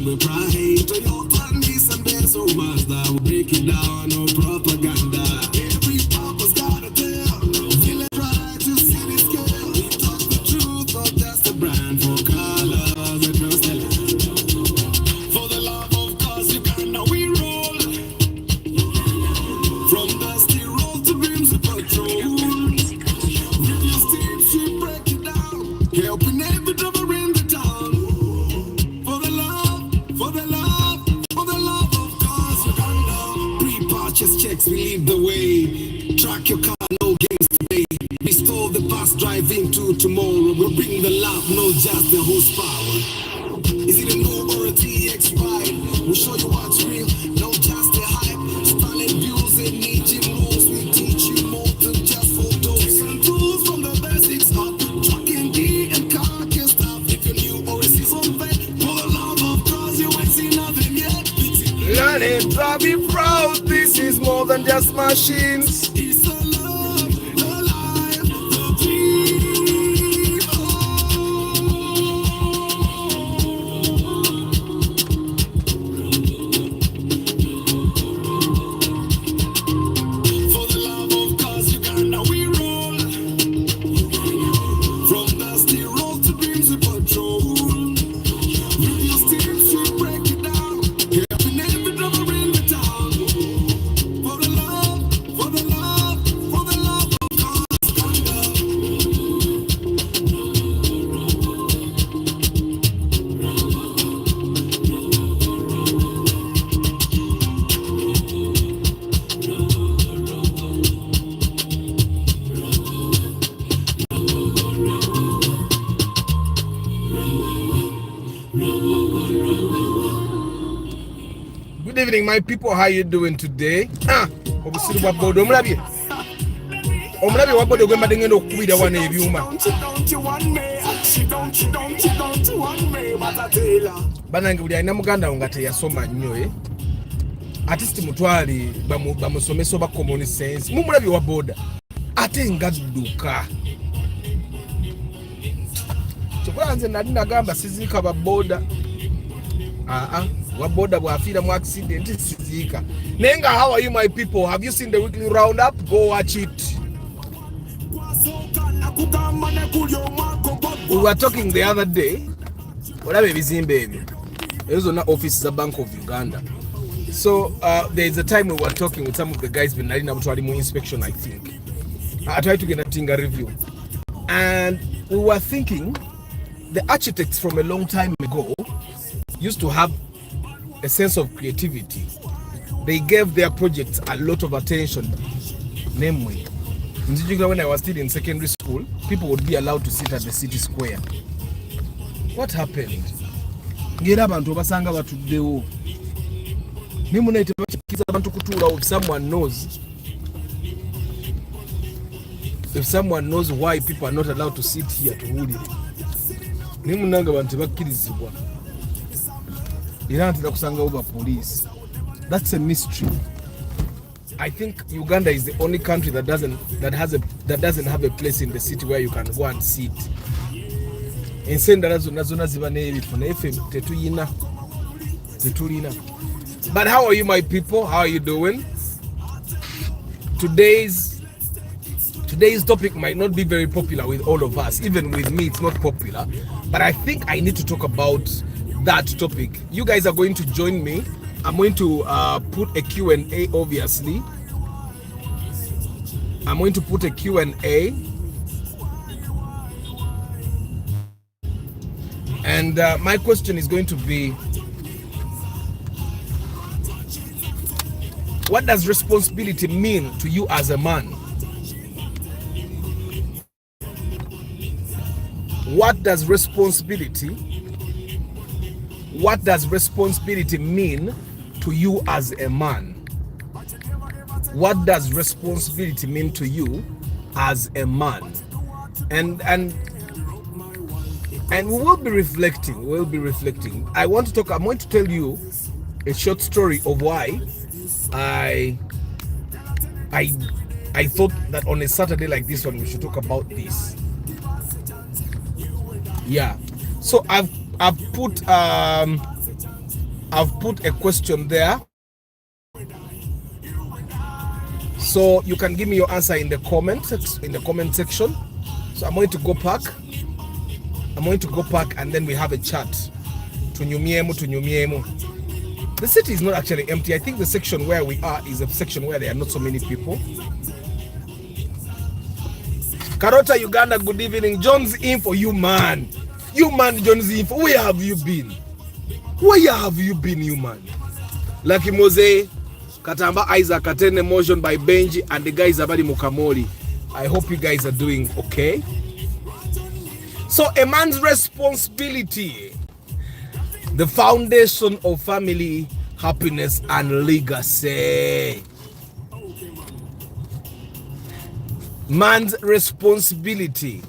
we pride. Toyota, Nissan, Benz, or Mazda, we break it down, no propaganda. Every papa's got a tell. Feel it right to see the scale. We talk the truth, not just a brand for colors across the land. For the love of cause, Uganda, we roll. From dusty road to rims of patrol. With your steam, she break it down. Helping every driver in the town. For the love, for the love, for the love of cause, Uganda. Pre-purchase checks, we lead the way. Track your car, no games today. Restore the past, drive into tomorrow. We'll bring the love, not just the horsepower. Is it a no or a TX ride? We'll show you what's real, not just the hype. Stalin views and engine moves. We teach you more than just photos and tools from the basics up. Trucking gear and car can stuff. If you're new or a season vet, for the love of cars, you ain't seen nothing yet. Learn it, drive it proud. This is more than just machines. It's the love, the life, the dream. For the love of cars, Uganda, we roll. From dusty road to beams of patrol. With your steam, she break it down. Helping every driver in the town. For the love, for the love, for the love of cars, Uganda. Good evening, my people. How you doing today? Obusiri bwa bodo omulabye. Omulabye wa bodo gwemba dengendo okubira wana ebyuma. Banange buli alina muganda nga teyasoma nnyo artist mutwali bamusomesa oba common sense. Mumulabye wa boda ate ngadduka. Kyokula nze nali nagamba siziika ba boda. Wa boda bw'afiira mu accident siziika. Naye nga how are you my people? Have you seen the weekly roundup? Go watch it. We were talking the other day. Olaba ebizimbe ebyo. Ezo zonna office za Bank of Uganda. So there is a time we were talking with some of the guys been nalina mutwali mu inspection, I think. I tried to get a tinga review. And we were thinking the architects from a long time ago used to have a sense of creativity. They gave their projects a lot of attention. Namely, when I was still in secondary school, people would be allowed to sit at the city square. What happened? Ngera abantu basanga batuddewo. Nimunaite bakiza abantu kutuula if someone knows. If someone knows why people are not allowed to sit here to tuwulire. Nimunanga abantu bakkirizibwa. Police. That's a mystery. I think Uganda is the only country that doesn't have a place in the city where you can go and sit. But how are you, my people? How are you doing? Today's topic might not be very popular with all of us. Even with me, it's not popular. But I think I need to talk about that topic. You guys are going to join me. I'm going to put a Q&A, obviously. I'm going to put a Q&A. And my question is going to be, what does responsibility mean to you as a man? What does responsibility mean to you as a man? What does responsibility mean to you as a man? And we will be reflecting. I'm going to tell you a short story of why I thought that on a Saturday like this one we should talk about this. Yeah. So I've put I've put a question there, so you can give me your answer in the comment section. So I'm going to go back. And then we have a chat. The city is not actually empty. I think the section where we are is a section where there are not so many people. Karota, Uganda, good evening. John's info, you man. John's info. Where have you been? You man? Lucky Mose, Katamba Isaac, Katene Motion by Benji, and the guys Abadi Mukamori. I hope you guys are doing okay. So, a man's responsibility, the foundation of family, happiness, and legacy. Man's responsibility.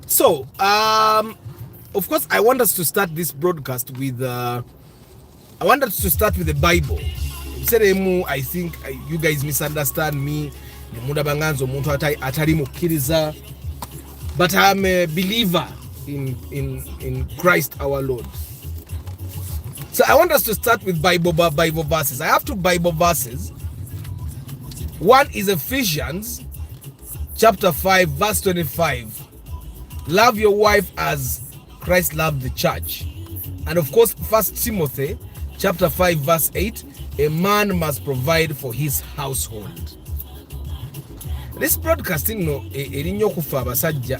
So, of course, I want us to start this broadcast with the Bible. I think you guys misunderstand me. But I'm a believer in Christ our Lord. So I want us to start with Bible verses. I have two Bible verses. One is Ephesians chapter 5 verse 25. Love your wife as Christ loved the church. And of course, 1 Timothy chapter 5 verse 8. A man must provide for his household. This broadcasting erinyo kufa abasajja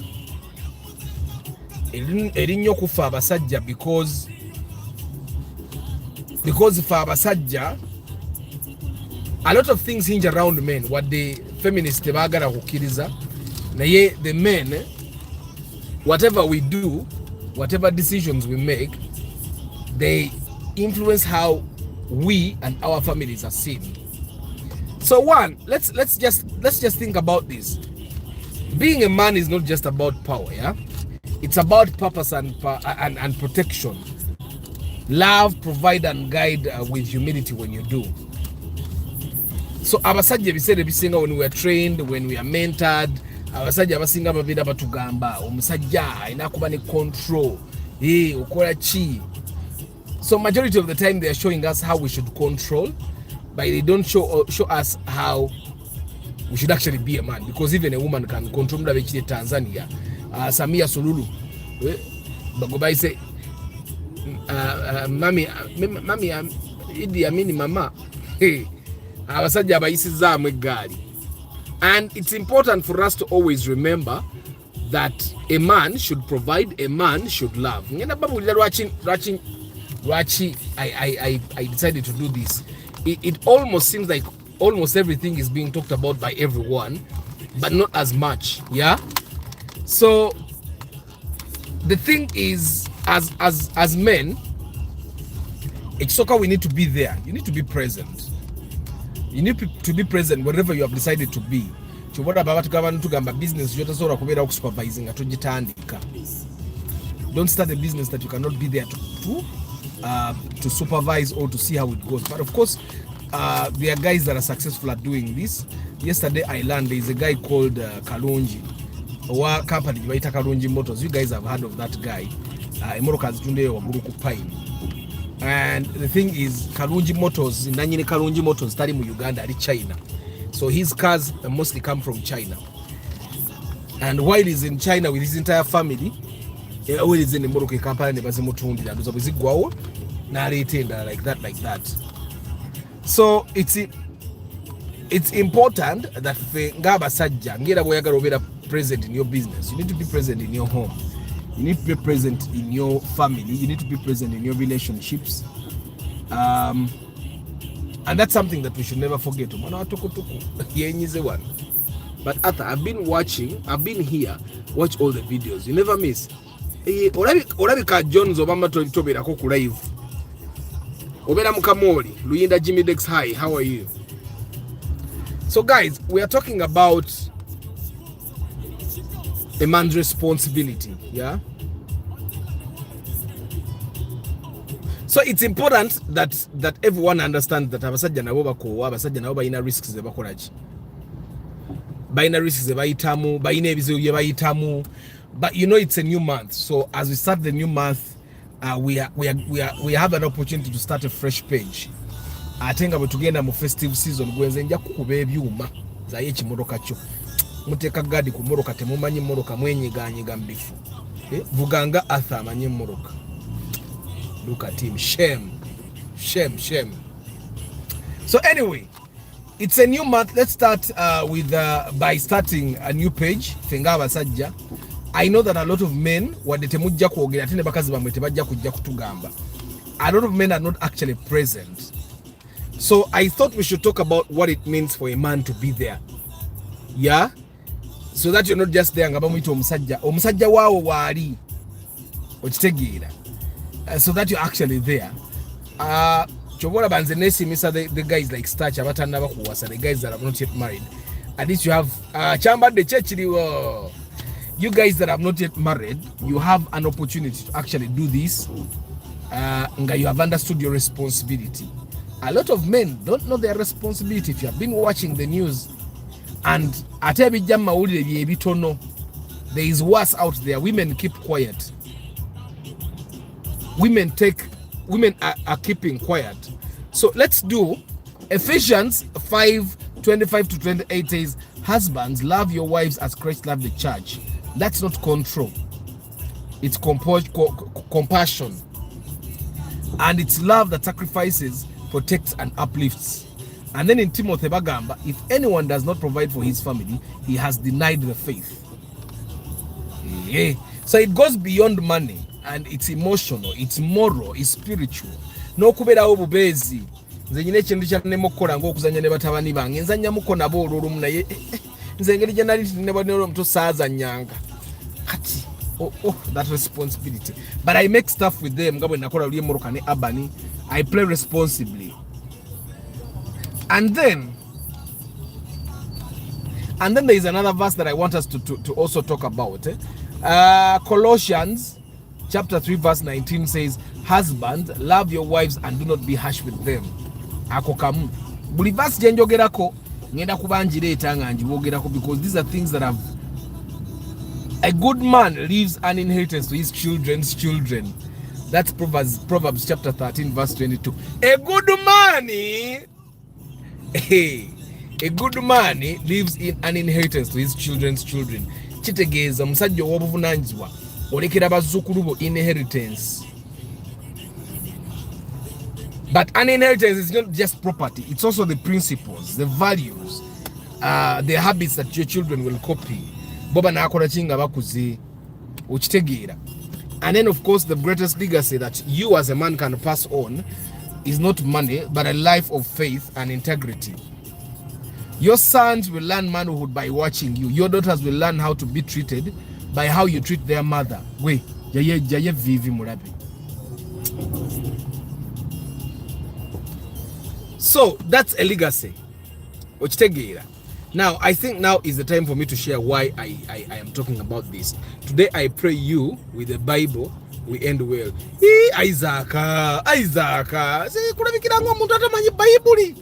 because for abasajja a lot of things hinge around men. What the feminists tebagala kukkiriza naye the men, whatever we do, whatever decisions we make, they influence how we and our families are seen. So one, let's just think about this. Being a man is not just about power, yeah? It's about purpose and protection. Love, provide, and guide with humility when you do. So abasajja biseera ebisinga when we are trained, when we are mentored, abasajja abasinga babeera batugamba omusajja alina kuba ne control, okola ki. So majority of the time they are showing us how we should control, but they don't show us how we should actually be a man, because even a woman can control. Tanzania, Samia Sululu, Bagobai say, Mami, Idi Amini Mama, abasajja bayisizaamu eggaali. And it's important for us to always remember that a man should provide, a man should love. I decided to do this. It almost seems like almost everything is being talked about by everyone, but not as much, yeah? So the thing is, as men, it's okay, we need to be there. You need to be present. You need to be present wherever you have decided to be. Business, don't start a business that you cannot be there to supervise or to see how it goes. But of course, there are guys that are successful at doing this. Yesterday I learned there is a guy called Kalonji, or company Kalonji Motors. You guys have heard of that guy. And the thing is, Kalonji Motors, Nanyini Kalonji Motors, starting in Uganda, China. So his cars mostly come from China. And while he's in China with his entire family, always in the Morocco company, like that. So it's important that present in your business. You need to be present in your home. You need to be present in your family. You need to be present in your relationships. And that's something that we should never forget. But Arthur, I've been here, watch all the videos. You never miss. Olabika Jones Obama Tobera Koku live. Obera Mukamori, Luyinda Jimmy Dex, hi, how are you? So guys, we are talking about a man's responsibility, yeah? So it's important that everyone understands that abasajja nabo bayina risks zebakola. Bayina risks zebayitamu, bayina ebizibu bye bayitamu. But you know, it's a new month. So as we start the new month, we have an opportunity to start a fresh page. Ate nga bwe tugenda mu festive season gwenze nja kukuba ebyuma zaye ekimotoka kyo muteeka gadi ku mmotoka temumanyi mmotoka mwenyiganyiga mu bifu vuganga Arthur amanyi mmotoka. Look at him. Shame. So anyway, it's a new month. Let's start by starting a new page. Fenga abasajja. I know that a lot of men wadde temujja kwogera ate ne bakazi bamwe tebajja kujja kutugamba. A lot of men are not actually present. So I thought we should talk about what it means for a man to be there. Yeah? So that you're not just there nga bamuyita omusajja waawo waali okitegeera. So that you're actually there. Chobola banze nesimisa the guys like Starch abatannaba kuwasa, the guys that are not yet married. At least you have chambadde kyekiriwo. You guys that have not yet married, you have an opportunity to actually do this. Nga you have understood your responsibility. A lot of men don't know their responsibility. If you have been watching the news and ate bijja mawulire bye bitono, there is worse out there. Women keep quiet. Women are keeping quiet. So let's do Ephesians 5:25-28 says, husbands, love your wives as Christ loved the church. That's not control. It's compassion. And it's love that sacrifices, protects, and uplifts. And then in Timothy bagamba, if anyone does not provide for his family, he has denied the faith. Yeah. So it goes beyond money. And it's emotional, it's moral, it's spiritual. No kuberawo bubeezi. Nze nyine ekintu kyanema okukola ng'okuzanya ne batabani bange. Nzannyamuko nabo olw'olumu naye nze engeri gye nali ne banero omuto saazannyanga. Kati that responsibility. But I make stuff with them nga bwe nakola luli emmoroka ne Abani. I play responsibly. And then there is another verse that I want us to also talk about. Colossians Chapter 3 verse 19 says, husbands, love your wives and do not be harsh with them. Ako kamu. Buli verse gye njogerako ngenda kubanjireeta nga njibogerako because these are things that have... A good man leaves an inheritance to his children's children. That's Proverbs chapter 13 verse 22. A good man leaves in an inheritance to his children's children. Kitegeeza musajja ow'obuvunaanyizibwa olekera bazzukulu bo inheritance. But an inheritance is not just property, it's also the principles, the values, the habits that your children will copy. Boba nakola kinga bakuze okitegeera. And then of course the greatest legacy that you as a man can pass on is not money but a life of faith and integrity. Your sons will learn manhood by watching you. Your daughters will learn how to be treated by how you treat their mother. Jaye vivi mulabi. So that's a legacy. Okitegeera. Now I think now is the time for me to share why I am talking about this. Today I pray you with the Bible we end well. Isaac. Se kulabikira ng'omuntu atamanyi Bible.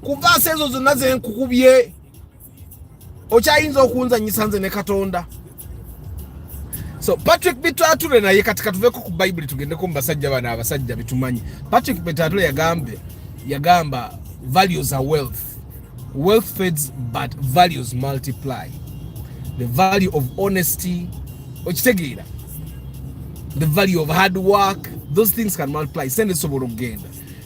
Kuvaasa ezo zonna ze nkukubye. Okyayinza okunzanyisa nze ne Katonda. So Patrick Bitatule naye katika tuveko ku Bible tugendeko mu basajja bana abasajja bitumanyi. Patrick Bitatule yagamba values are wealth. Wealth fades but values multiply. The value of honesty, okitegeera. The value of hard work, those things can multiply. Send it over again.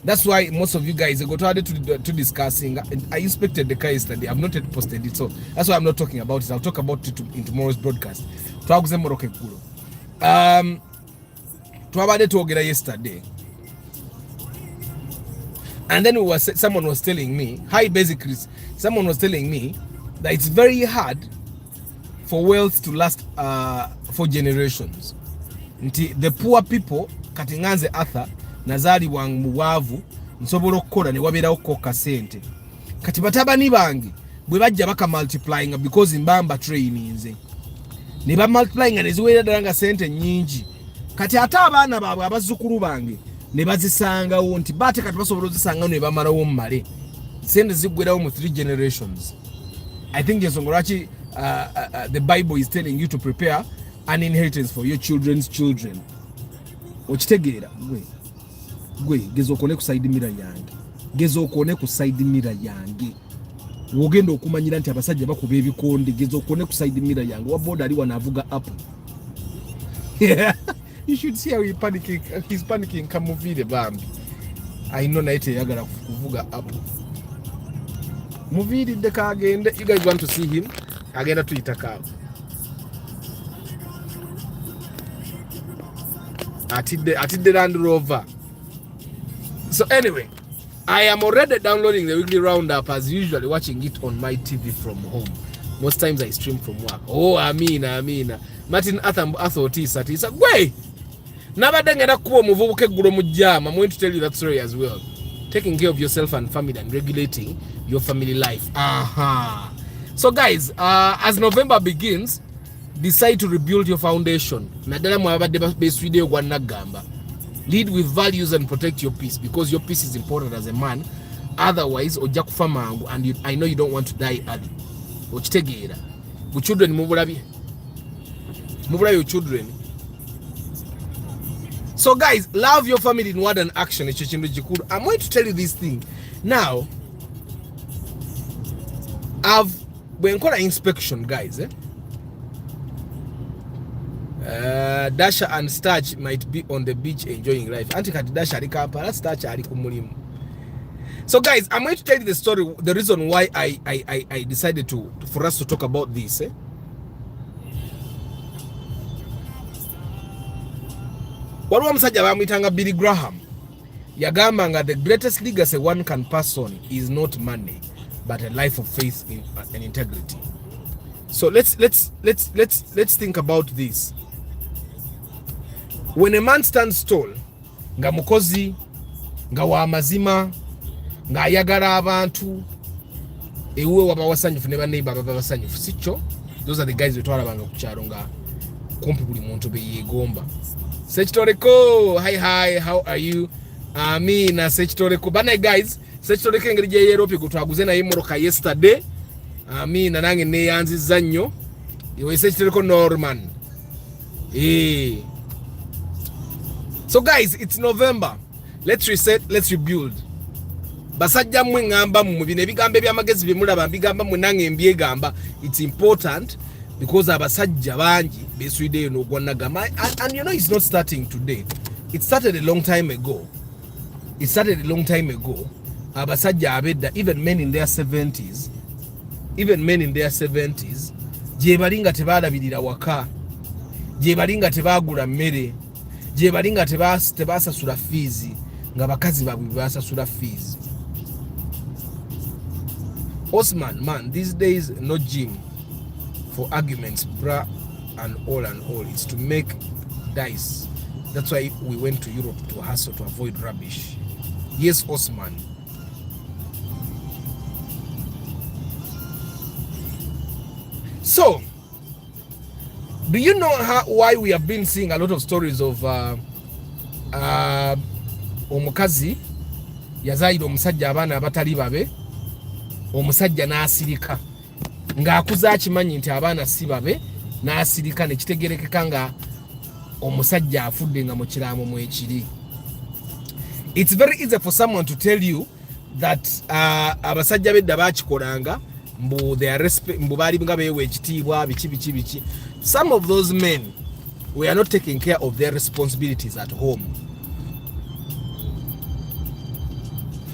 That's why most of you guys go to discussing. I inspected the car yesterday. I've not yet posted it, so that's why I'm not talking about it. I'll talk about it in tomorrow's broadcast. Twabade twogera yesterday, and then someone was telling me, someone was telling me that it's very hard for wealth to last for generations. The poor people katinganze Arthur nazali wangu wavu nsobola okukola ne wabeerawo kokka sente kati batabani bange bwe bajja baka multiplying because mbamba traininze ne ba multiplying ne ziwera ddala nga sente nyingi kati ate abaana baabwe abazzukulu bange ne bazisangawo nti bate kati basobola ozisangawo ne bamalawo mu male sente ziggwerawo mu 3 generations. I think ensonga lwaki the Bible is telling you to prepare an inheritance for your children's children. okitegeera gwe gezo okone ku side mirror yange gezo okone ku side mirror yange wogenda okumanyira nti abasajja bakuba ebikonde gezo okone ku side mirror yange wa boda ali wanavuga up. Yeah. You should see how he's panicking kamuvire bambi. I know naite yagala kuvuga up. Muviri de kagende, you guys want to see him? Agenda to itaka. Atide Land Rover. So anyway, I am already downloading the weekly roundup as usually, watching it on my TV from home. Most times I stream from work. Oh, Amina. Martin Athotisa Tisa. Way! Nabadde ngenda kuba omuvubuka eggulo mu jama. I'm going to tell you that story as well. Taking care of yourself and family and regulating your family life. So guys, as November begins, decide to rebuild your foundation. Nadala mwabadde beswide ogwana gamba. Lead with values and protect your peace, because your peace is important as a man. Otherwise, ojja kufa mangu, and I know you don't want to die early. Okitegeera. Bu children mubulabye. Mubulabye your children. So guys, love your family in word and action. I'm going to tell you this thing. Now, when call an inspection, guys, Dasha and Starch might be on the beach enjoying life. Dasha Starch. So guys, I'm going to tell you the story, the reason why I decided for us to talk about this. Waliwo musajja bamuyitanga Billy Graham yagambanga the greatest legacy one can pass on is not money but a life of faith and integrity. So let's think about this. When a man stands tall, nga mukozi, nga wa mazima, nga ayagala abantu, ewe waba wasanyufu ne baneiba baba basanyufu, sicho? Those are the guys we twalabanga ku kyalo nga kumpi buli muntu be yegomba. Sechitoreko, hi, how are you? Amina Sechitoreko. Bana guys, Sechitoreko engeri gye Europe gutwaguze na yimoroka yesterday. Amina nange ne yanziza nnyo. Iwe Sechitoreko Norman. So guys, it's November. Let's reset, let's rebuild. Basajja mwe ngamba mu bine bigambe by'amagezi bimulaba bigamba mwe nange mbyegamba. It's important. Because abasajja bangi beswide no gwanagama, and you know it's not starting today. It started a long time ago. Abasajja abedda, even men in their 70s, je balinga tebalabirira waka, je balinga tebagula mmere, je balinga tebasasula fees, nga bakazi babwe basasula fees. Osman, man, these days no gym for arguments, bra, and all, it's to make dice. That's why we went to Europe to hustle to avoid rubbish. Yes, Osman. So, do you know why we have been seeing a lot of stories of omukazi yazaira omusajja abaana abatali babe, omusajja n'asirika ng'akuza akimanyi nti abaana si babe, n'asirika ne kitegerekeka nga omusajja afudde nga mu kiraamo mwekiri. It's very easy for someone to tell you that abasajja bedda bakikolanga mbu baali nga beewa ekitiibwa biki. Some of those men were not taking care of their responsibilities at home.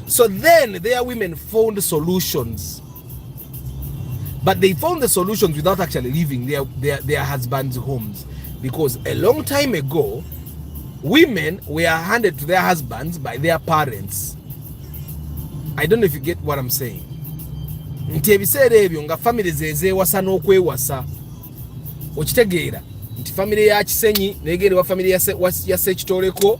So then their women found solutions. But they found the solutions without actually leaving their husbands' homes. Because a long time ago, women were handed to their husbands by their parents. I don't know if you get what I'm saying. Nti ebiseera ebyo nga family zezeewasa n'okwewasa. Okitegeera nti family ya Kisenyi negende wa family ya Sekitoreko,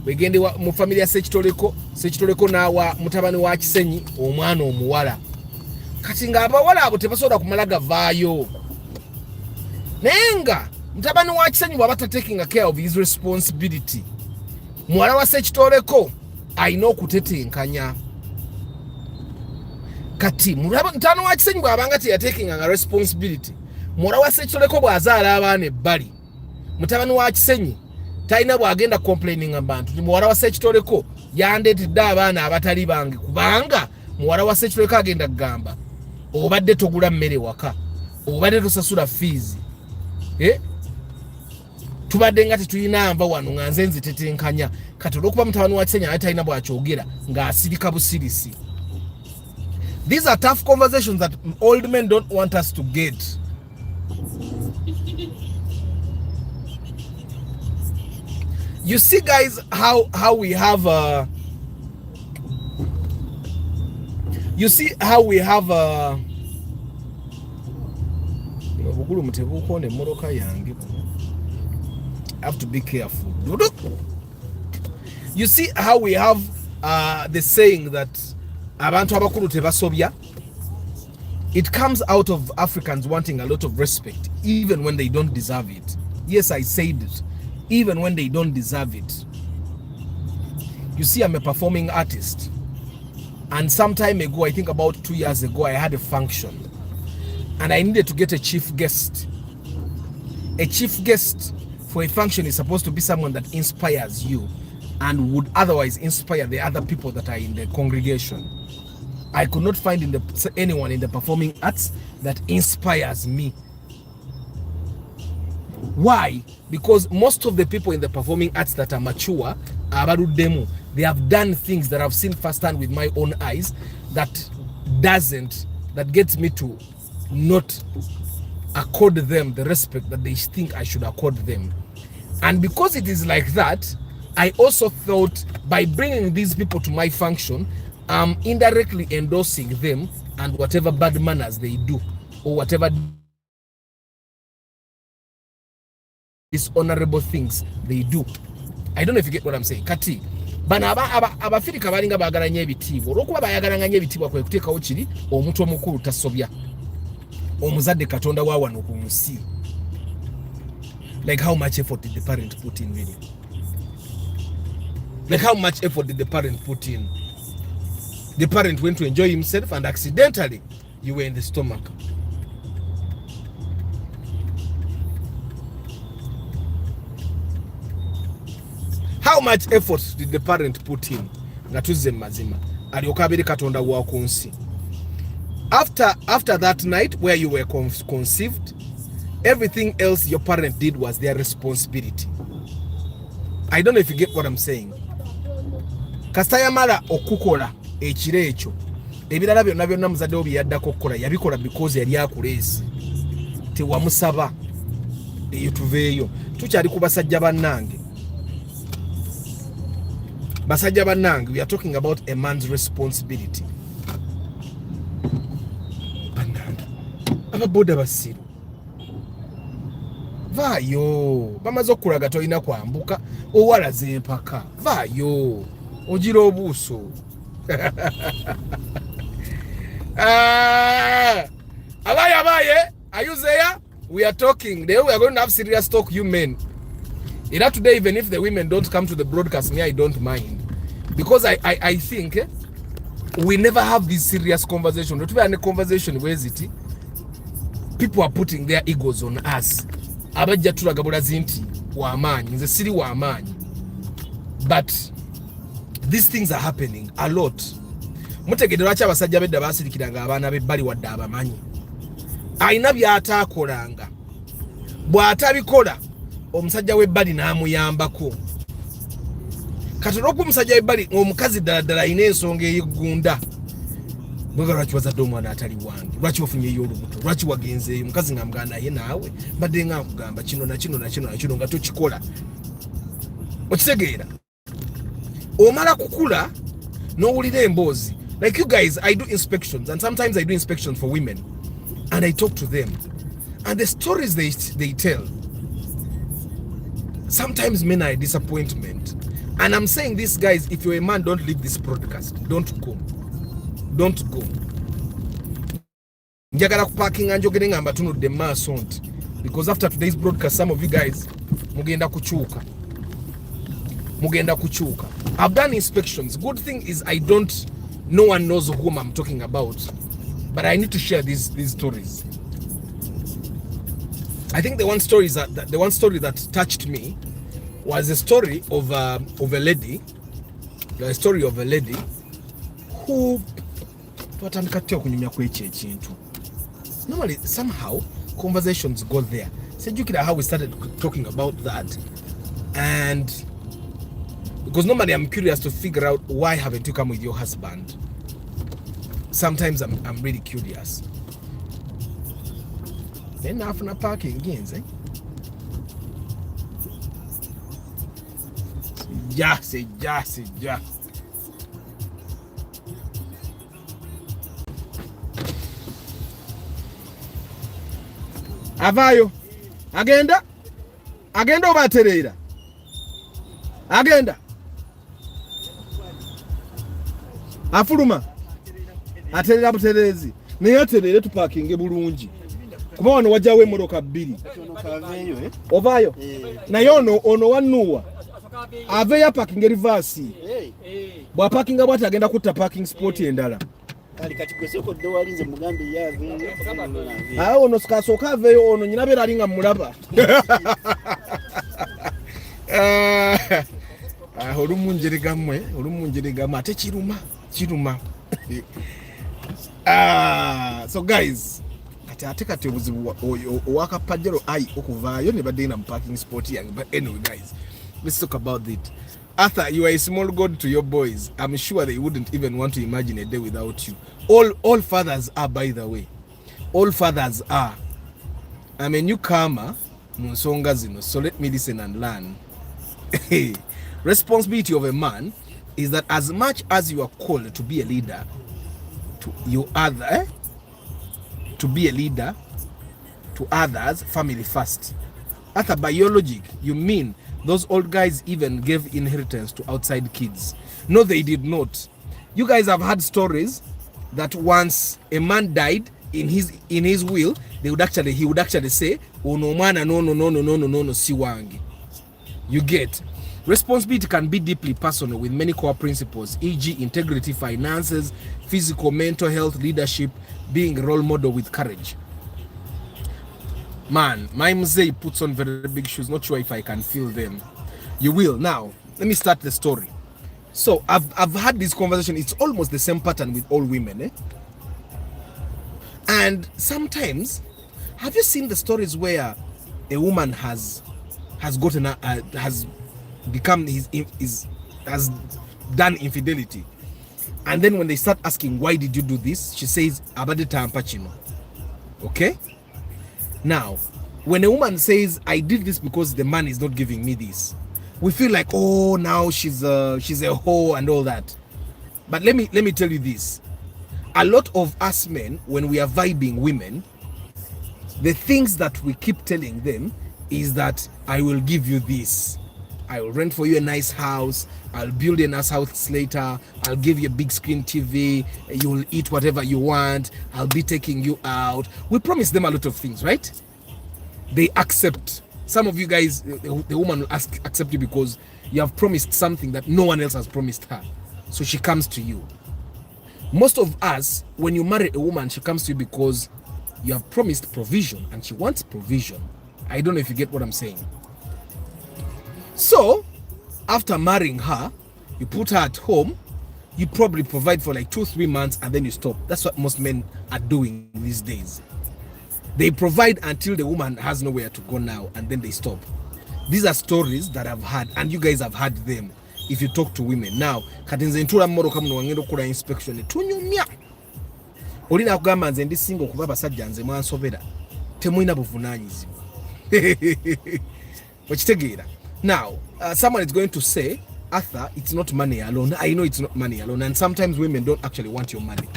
begende mu family ya Sekitoreko n'awa mutabani wa Kisenyi omwana omuwala. Kati nga abawala abo tebasobola kumala gavaayo. Nenga mutabani wa Kisenyi bw'aba taking care of his responsibility, muwala wa Sekitoreko alina okutetenkanya. Kati mutabani wa Kisenyi bw'abanga taking a responsibility, muwala wa Sekitoreko bw'azaala abaana ebbali, mutabani wa Kisenyi talina bwagenda complaining abantu nti muwala wa sekitoleko yandeetedde abaana abatali bange kubanga muwala wa sekitoleko agenda kugamba obadde togula mmere waka obadde tosasula fees tubadde nga tetulina nva wano nga nze nzitetenkanya kati olwokuba mutabani wa Kisenya talina bwakyogera ng'asirika busirisi. These are tough conversations that old men don't want us to get. You see, guys, how we have you see how we have I have to be careful. You see how we have the saying that abantu abakulu tebasobya. It comes out of Africans wanting a lot of respect even when they don't deserve it. Yes, I said it. Even when they don't deserve it. You see, I'm a performing artist, and some time ago, I think about 2 years ago, I had a function and I needed to get a chief guest. A chief guest for a function is supposed to be someone that inspires you and would otherwise inspire the other people that are in the congregation. I could not find anyone in the performing arts that inspires me. Why? Because most of the people in the performing arts that are mature, they have done things that I've seen firsthand with my own eyes that gets me to not accord them the respect that they think I should accord them. And because it is like that, I also thought by bringing these people to my function, I'm indirectly endorsing them and whatever bad manners they do or whatever dishonorable things they do. I don't know if you get what I'm saying. Kati bana abafirika balinga bagalanya ebitiibwa olwokuba bayagalanga ebitiibwa kwe kuteekawo kiri omuntu omukulu tasobya omuzadde katonda wa wano ku nsi. Like how much effort did the parent put in really? Like how much effort did the parent put in? The parent went to enjoy himself and accidentally you were in the stomach. How much effort did the parent put in? Natuze mazima. Alioka abiri katonda wa kunsi. After that night where you were conceived, everything else your parent did was their responsibility. I don't know if you get what I'm saying. Kasayamala okukola ekiro ekyo ebirala byonna byonna muzadde obi yaddako okukola yabikola because yali akulesi tewamusaba eyo tuveeyo tukyali ku basajja bannange. Basajja bannange, we are talking about a man's responsibility. Bannange ababoda basiru vaayo bamaze okulaga tolina kwambuka owalaze empaka vaayo ogira obuuso. Abaye, are you there? We are talking. Today we are going to have serious talk, you men. Today, even if the women don't come to the broadcast, me, I don't mind. Because I think we never have this serious conversation. Not even a conversation where is it? People are putting their egos on us. Abajja tulagabula zinti wa amanyi, nze siri wa amanyi. But these things are happening a lot. Mutegedde lwaki abasajja bedda basirikiranga abaana bebbali wadde abamanyi. Ayina byataakolanga. Bw'atabikola omusajja w'ebbali n'amuyambako. Kati olw'okuba omusajja w'ebbali omukazi ddala ayina ensonga ey'eggunda. Bwega lwaki wazadde omwana atali wange? Lwaki wafunyeyo olubuto? Lwaki wagenzeeyo? Mukazi ng'amugamba naye naawe mbadde nga nkugamba kino na kino na kino na kino nga tokikola. Okitegeera? Omala kukula n'owulira emboozi. Like you guys, I do inspections, and sometimes I do inspections for women, and I talk to them, and the stories they tell. Sometimes men are a disappointment, and I'm saying this, guys. If you're a man, don't leave this broadcast. Don't go. Don't go. Njagala kuparking anjogere ngamba tunudde maaso nti because after today's broadcast, some of you guys mugenda kuchuka. I've done inspections. Good thing is no one knows whom I'm talking about, but I need to share these stories. I think the one story that touched me was a story of a lady, who normally somehow conversations go there. How we started talking about that, and because normally I'm curious to figure out why haven't you come with your husband. Sometimes I'm really curious. Then after parking again, yeah. Avayo agenda obaterera agenda afuluma aterera buterezi naye aterere tupakinge bulungi kuba wano wajjawo emmotoka bbiri ovaayo naye ono wanuwa aveeyo pakinge reverse bw'apakinga bw'ati agenda kutta parking spot endala ono sikasooka aveeyo ono nyina beera ali nga mulaba olumu njerigamwe ate kiruma so guys kati obuzibu owakapajjero ai okuvaayo ne badde na mu parking spot yange. But anyway guys, let's talk about it. Arthur, you are a small god to your boys. I'm sure they wouldn't even want to imagine a day without you. All fathers are, by the way. All fathers are. I'm a newcomer, Munsonga zino, so let me listen and learn. Responsibility of a man is that as much as you are called to be a leader, to be a leader to others, family first. Arthur, by your logic, you mean those old guys even gave inheritance to outside kids? No, they did not. You guys have heard stories that once a man died, in his will, he would actually say, oh no man, no si wangi. You get. Responsibility can be deeply personal with many core principles, e.g. integrity, finances, physical, mental health, leadership, being a role model with courage. Man, my mzee puts on very big shoes. Not sure if I can feel them. You will. Now, let me start the story. So, I've had this conversation. It's almost the same pattern with all women. And sometimes, have you seen the stories where a woman has become has done infidelity, and then when they start asking why did you do this, she says abadita ampachino. Okay, now when a woman says I did this because the man is not giving me this, we feel like, oh, now she's a hoe and all that. But let me tell you this, a lot of us men, when we are vibing women, the things that we keep telling them is that I will give you this, I will rent for you a nice house, I'll build a nice house later, I'll give you a big screen TV, you'll eat whatever you want, I'll be taking you out. We promise them a lot of things, right? They accept. Some of you guys, the woman will accept you because you have promised something that no one else has promised her. So she comes to you. Most of us, when you marry a woman, she comes to you because you have promised provision and she wants provision. I don't know if you get what I'm saying. So, after marrying her, you put her at home, you probably provide for like 2-3 months and then you stop. That's what most men are doing these days. They provide until the woman has nowhere to go now and then they stop. These are stories that I've had and you guys have heard them if you talk to women. Now, katinze ntula mmoro kamuno wangendo kula inspection tunyumya. Olina kugamba nze ndi single kuba basajja nze mwansobera. Temuina buvunanyizibwa. Okitegeera. Now, someone is going to say, Arthur, it's not money alone. I know it's not money alone. And sometimes women don't actually want your money.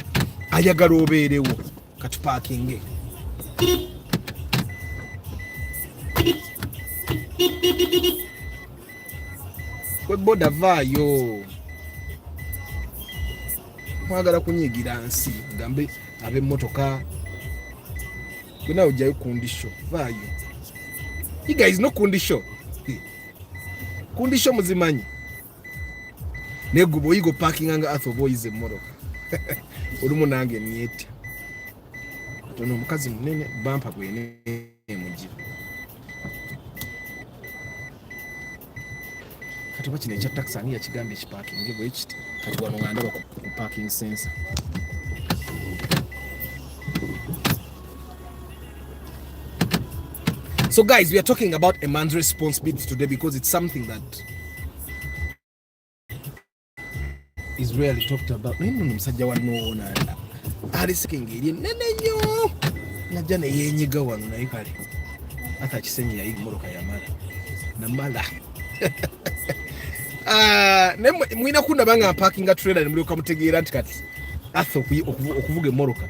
Ayagala obeerewo katupakinge. Kwe boda vaayo. Mwagala kunyigira nsi. Gambe abe motoka. Kuna ujayo kundisho. Vaayo. You guys know kundisho. Kundisho muzimanyi. Negubo yigo parking anga Arthur boys emmotoka. Olumu nange myete. Tono mukazi munene bampa gwene mujibu. kati bakino ekya taxi ani yakigamba ekiparking bwe kiti kati wano nga ndaba ku parking sensor. So guys, we are talking about a man's responsibility today because it's something that is rarely talked about. Naye nno omusajja wano ona alisikengeri nene nnyo najja ne yenyiga wano naye kale ata kisenyi yayi mmotoka yamala namala naye mwina kundaba nga mpakinga trailer ne mulyoka mutegeera nti kati atha okuvuga emmoroka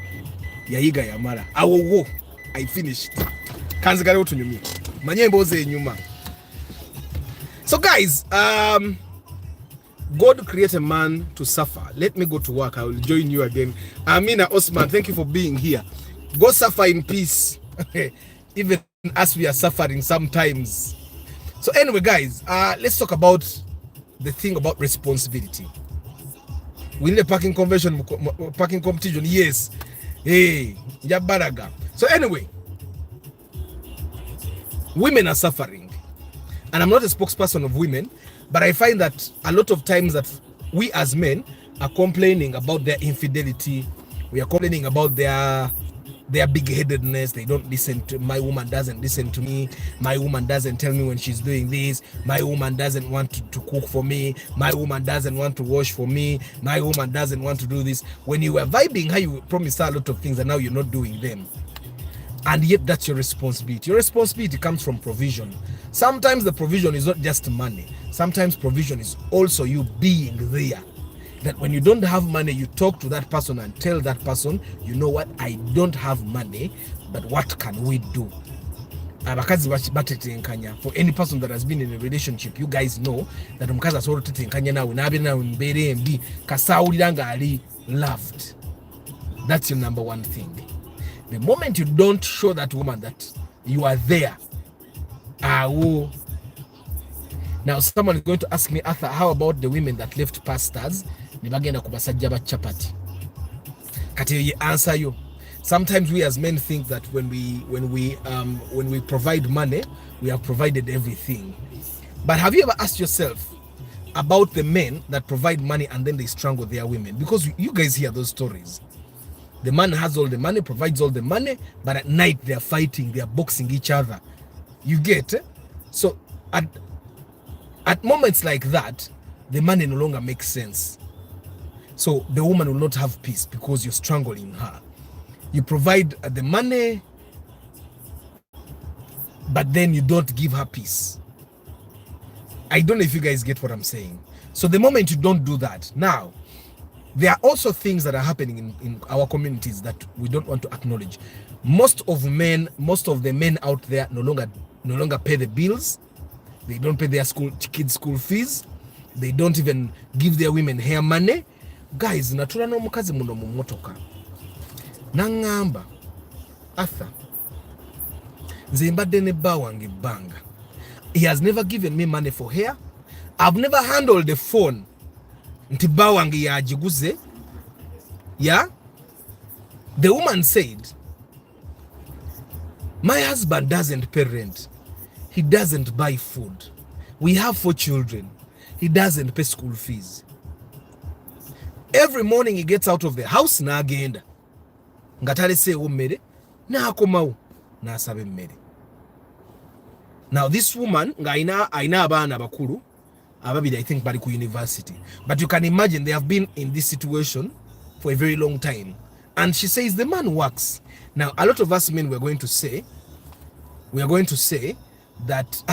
yayiga yamala awowo I finished kanzigalewo tunyumye manye emboozi enyuma. So guys, God created man to suffer. Let me go to work. I will join you again. Amina Osman, thank you for being here. Go suffer in peace. Even as we are suffering sometimes. So anyway, guys, let's talk about the thing about responsibility. We need a parking convention, parking competition. Yes. Hey, Jabaraga. So anyway, women are suffering. And I'm not a spokesperson of women, but I find that a lot of times that we as men are complaining about their infidelity. We are complaining about their big-headedness. They don't listen to, my woman doesn't listen to me. My woman doesn't tell me when she's doing this. My woman doesn't want to cook for me. My woman doesn't want to wash for me. My woman doesn't want to do this. When you were vibing, how you promised her a lot of things and now you're not doing them. And yet that's your responsibility. Your responsibility comes from provision. Sometimes the provision is not just money. Sometimes provision is also you being there. That when you don't have money, you talk to that person and tell that person, you know what, I don't have money, but what can we do? For any person that has been in a relationship, you guys know that loved. That's your number one thing. The moment you don't show that woman that you are there, now someone is going to ask me, Arthur, how about the women that left pastors? Kati answer you. Sometimes we as men think that when we provide money, we have provided everything. But have you ever asked yourself about the men that provide money and then they strangle their women? Because you guys hear those stories. The man has all the money, provides all the money, but at night they are fighting, they are boxing each other. You get? So at moments like that, the money no longer makes sense. So the woman will not have peace because you're strangling her. You provide the money, but then you don't give her peace. I don't know if you guys get what I'm saying. So the moment you don't do that, now, there are also things that are happening in our communities that we don't want to acknowledge. Most of the men out there no longer pay the bills. They don't pay their kids' school fees. They don't even give their women hair money. Guys, natura no mukazi muno mu motoka. Nangamba, Arthur, nze mbadde ne bba wange banga. He has never given me money for hair. I've never handled the phone. Nti bba wange yagiguze. Yeah? The woman said, my husband doesn't pay rent. He doesn't buy food. We have 4 children. He doesn't pay school fees. Every morning he gets out of the house na agenda. Ngatale se mmere na akomawo na asabe mmere. Now this woman aina abaana bakulu ababiri I think bali ku university. But you can imagine they have been in this situation for a very long time. And she says the man works. Now a lot of us men we are going to say that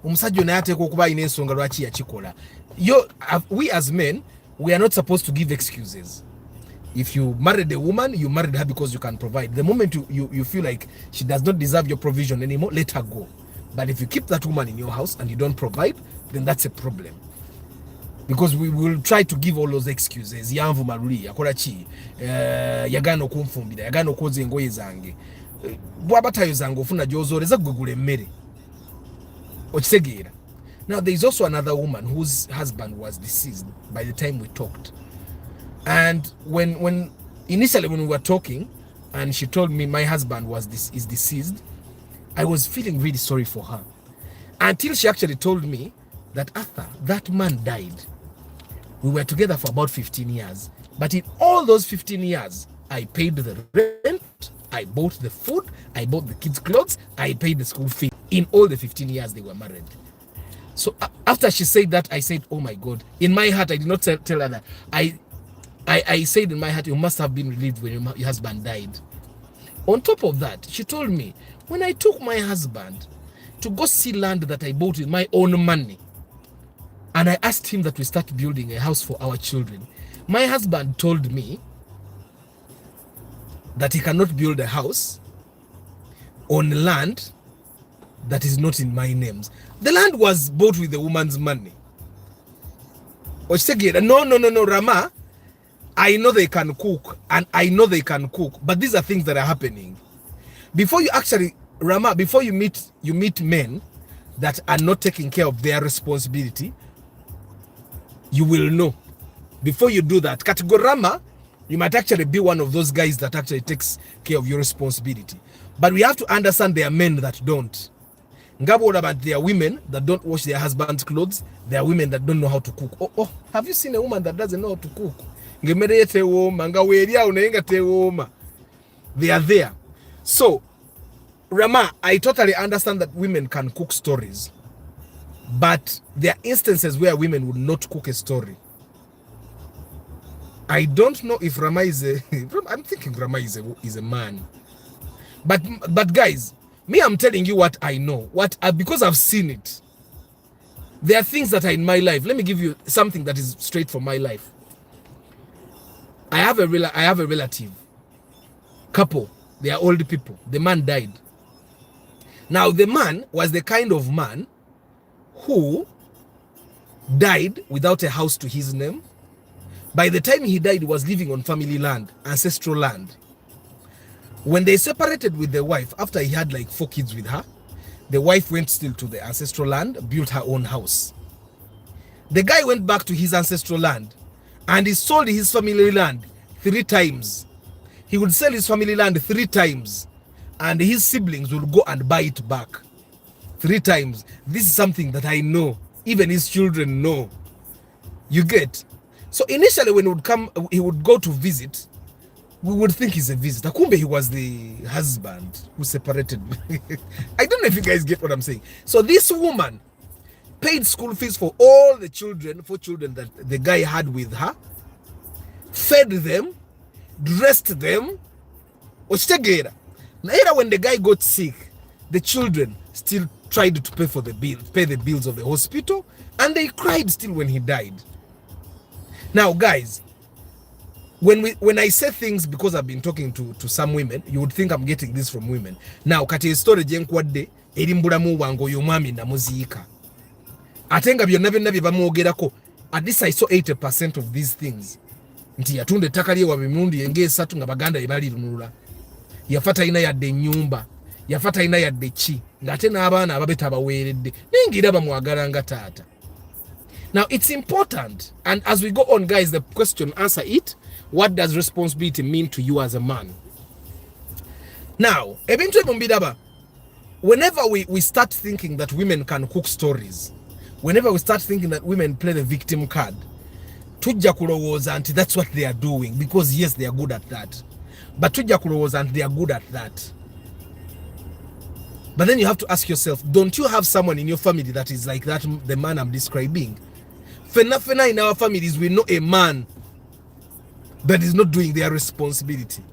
omusajja naye ateekwa okuba alina ensonga lwaki yakikola. We as men, we are not supposed to give excuses. If you married a woman, you married her because you can provide. The moment you feel like she does not deserve your provision anymore, let her go. But if you keep that woman in your house and you don't provide, then that's a problem. Because we will try to give all those excuses. Yanvu maluli, yakola chi, yagana okunfumbira, yagana okoza engoye zange. Bwabatayo zange ofuna gyozoreza gwegula emmere. Okisegeera. Now there is also another woman whose husband was deceased by the time we talked. And when initially when we were talking and she told me my husband is deceased, I was feeling really sorry for her. Until she actually told me that after that man died, we were together for about 15 years. But in all those 15 years, I paid the rent, I bought the food, I bought the kids' clothes, I paid the school fee. In all the 15 years they were married. So after she said that, I said, oh my God. In my heart, I did not tell her that. I said in my heart, you must have been relieved when your husband died. On top of that, she told me, when I took my husband to go see land that I bought with my own money, and I asked him that we start building a house for our children, my husband told me that he cannot build a house on land that is not in my names. The land was bought with the woman's money. No, Rama, I know they can cook, and I know they can cook, but these are things that are happening. Before you actually, Rama, before you meet men that are not taking care of their responsibility, you will know. Before you do that, Kategorama, you might actually be one of those guys that actually takes care of your responsibility. But we have to understand there are men that don't. About there are women that don't wash their husband's clothes. There are women that don't know how to cook. Oh, have you seen a woman that doesn't know how to cook? They are there. So, Rama, I totally understand that women can cook stories. But there are instances where women would not cook a story. I don't know if Rama is a... I'm thinking Rama is a man. But guys, me, I'm telling you what I know. Because I've seen it. There are things that are in my life. Let me give you something that is straight from my life. I have a relative. Couple. They are old people. The man died. Now, the man was the kind of man who died without a house to his name. By the time he died, he was living on family land, ancestral land. When they separated with the wife, after he had like 4 kids with her, the wife went still to the ancestral land, built her own house. The guy went back to his ancestral land and he sold his family land 3 times. He would sell his family land 3 times and his siblings would go and buy it back 3 times. This is something that I know. Even his children know. You get? So initially when he would go to visit, we would think he's a visitor. Kumbe he was the husband who separated. I don't know if you guys get what I'm saying. So this woman paid school fees for all the children, 4 children that the guy had with her, fed them, dressed them. Later when the guy got sick, the children still tried to pay the bills of the hospital, and they cried still when he died. Now guys, when I say things, because I've been talking to some women, you would think I'm getting this from women. Now kati story jenkwadde erimbulamu wango yomwami na muziika. Atenga byonna bamwogerako. At least I saw 80% of these things. Nti yatunde takali wa bimundi enge 3 nga baganda ebali lunulula. Yafata ina yadde nyumba. Yafata ina yadde chi. Ngate n'abaana ababeta baweredde. Ningira bamwagala nga taata. Now it's important, and as we go on guys, the question, answer it. What does responsibility mean to you as a man? Now, whenever we start thinking that women can cook stories, whenever we start thinking that women play the victim card, tujja kulowooza nti that's what they are doing, because yes, they are good at that. But tujja kulowooza nti they are good at that. But then you have to ask yourself, don't you have someone in your family that is like that, the man I'm describing? Fena in our families, we know a man that is not doing their responsibility.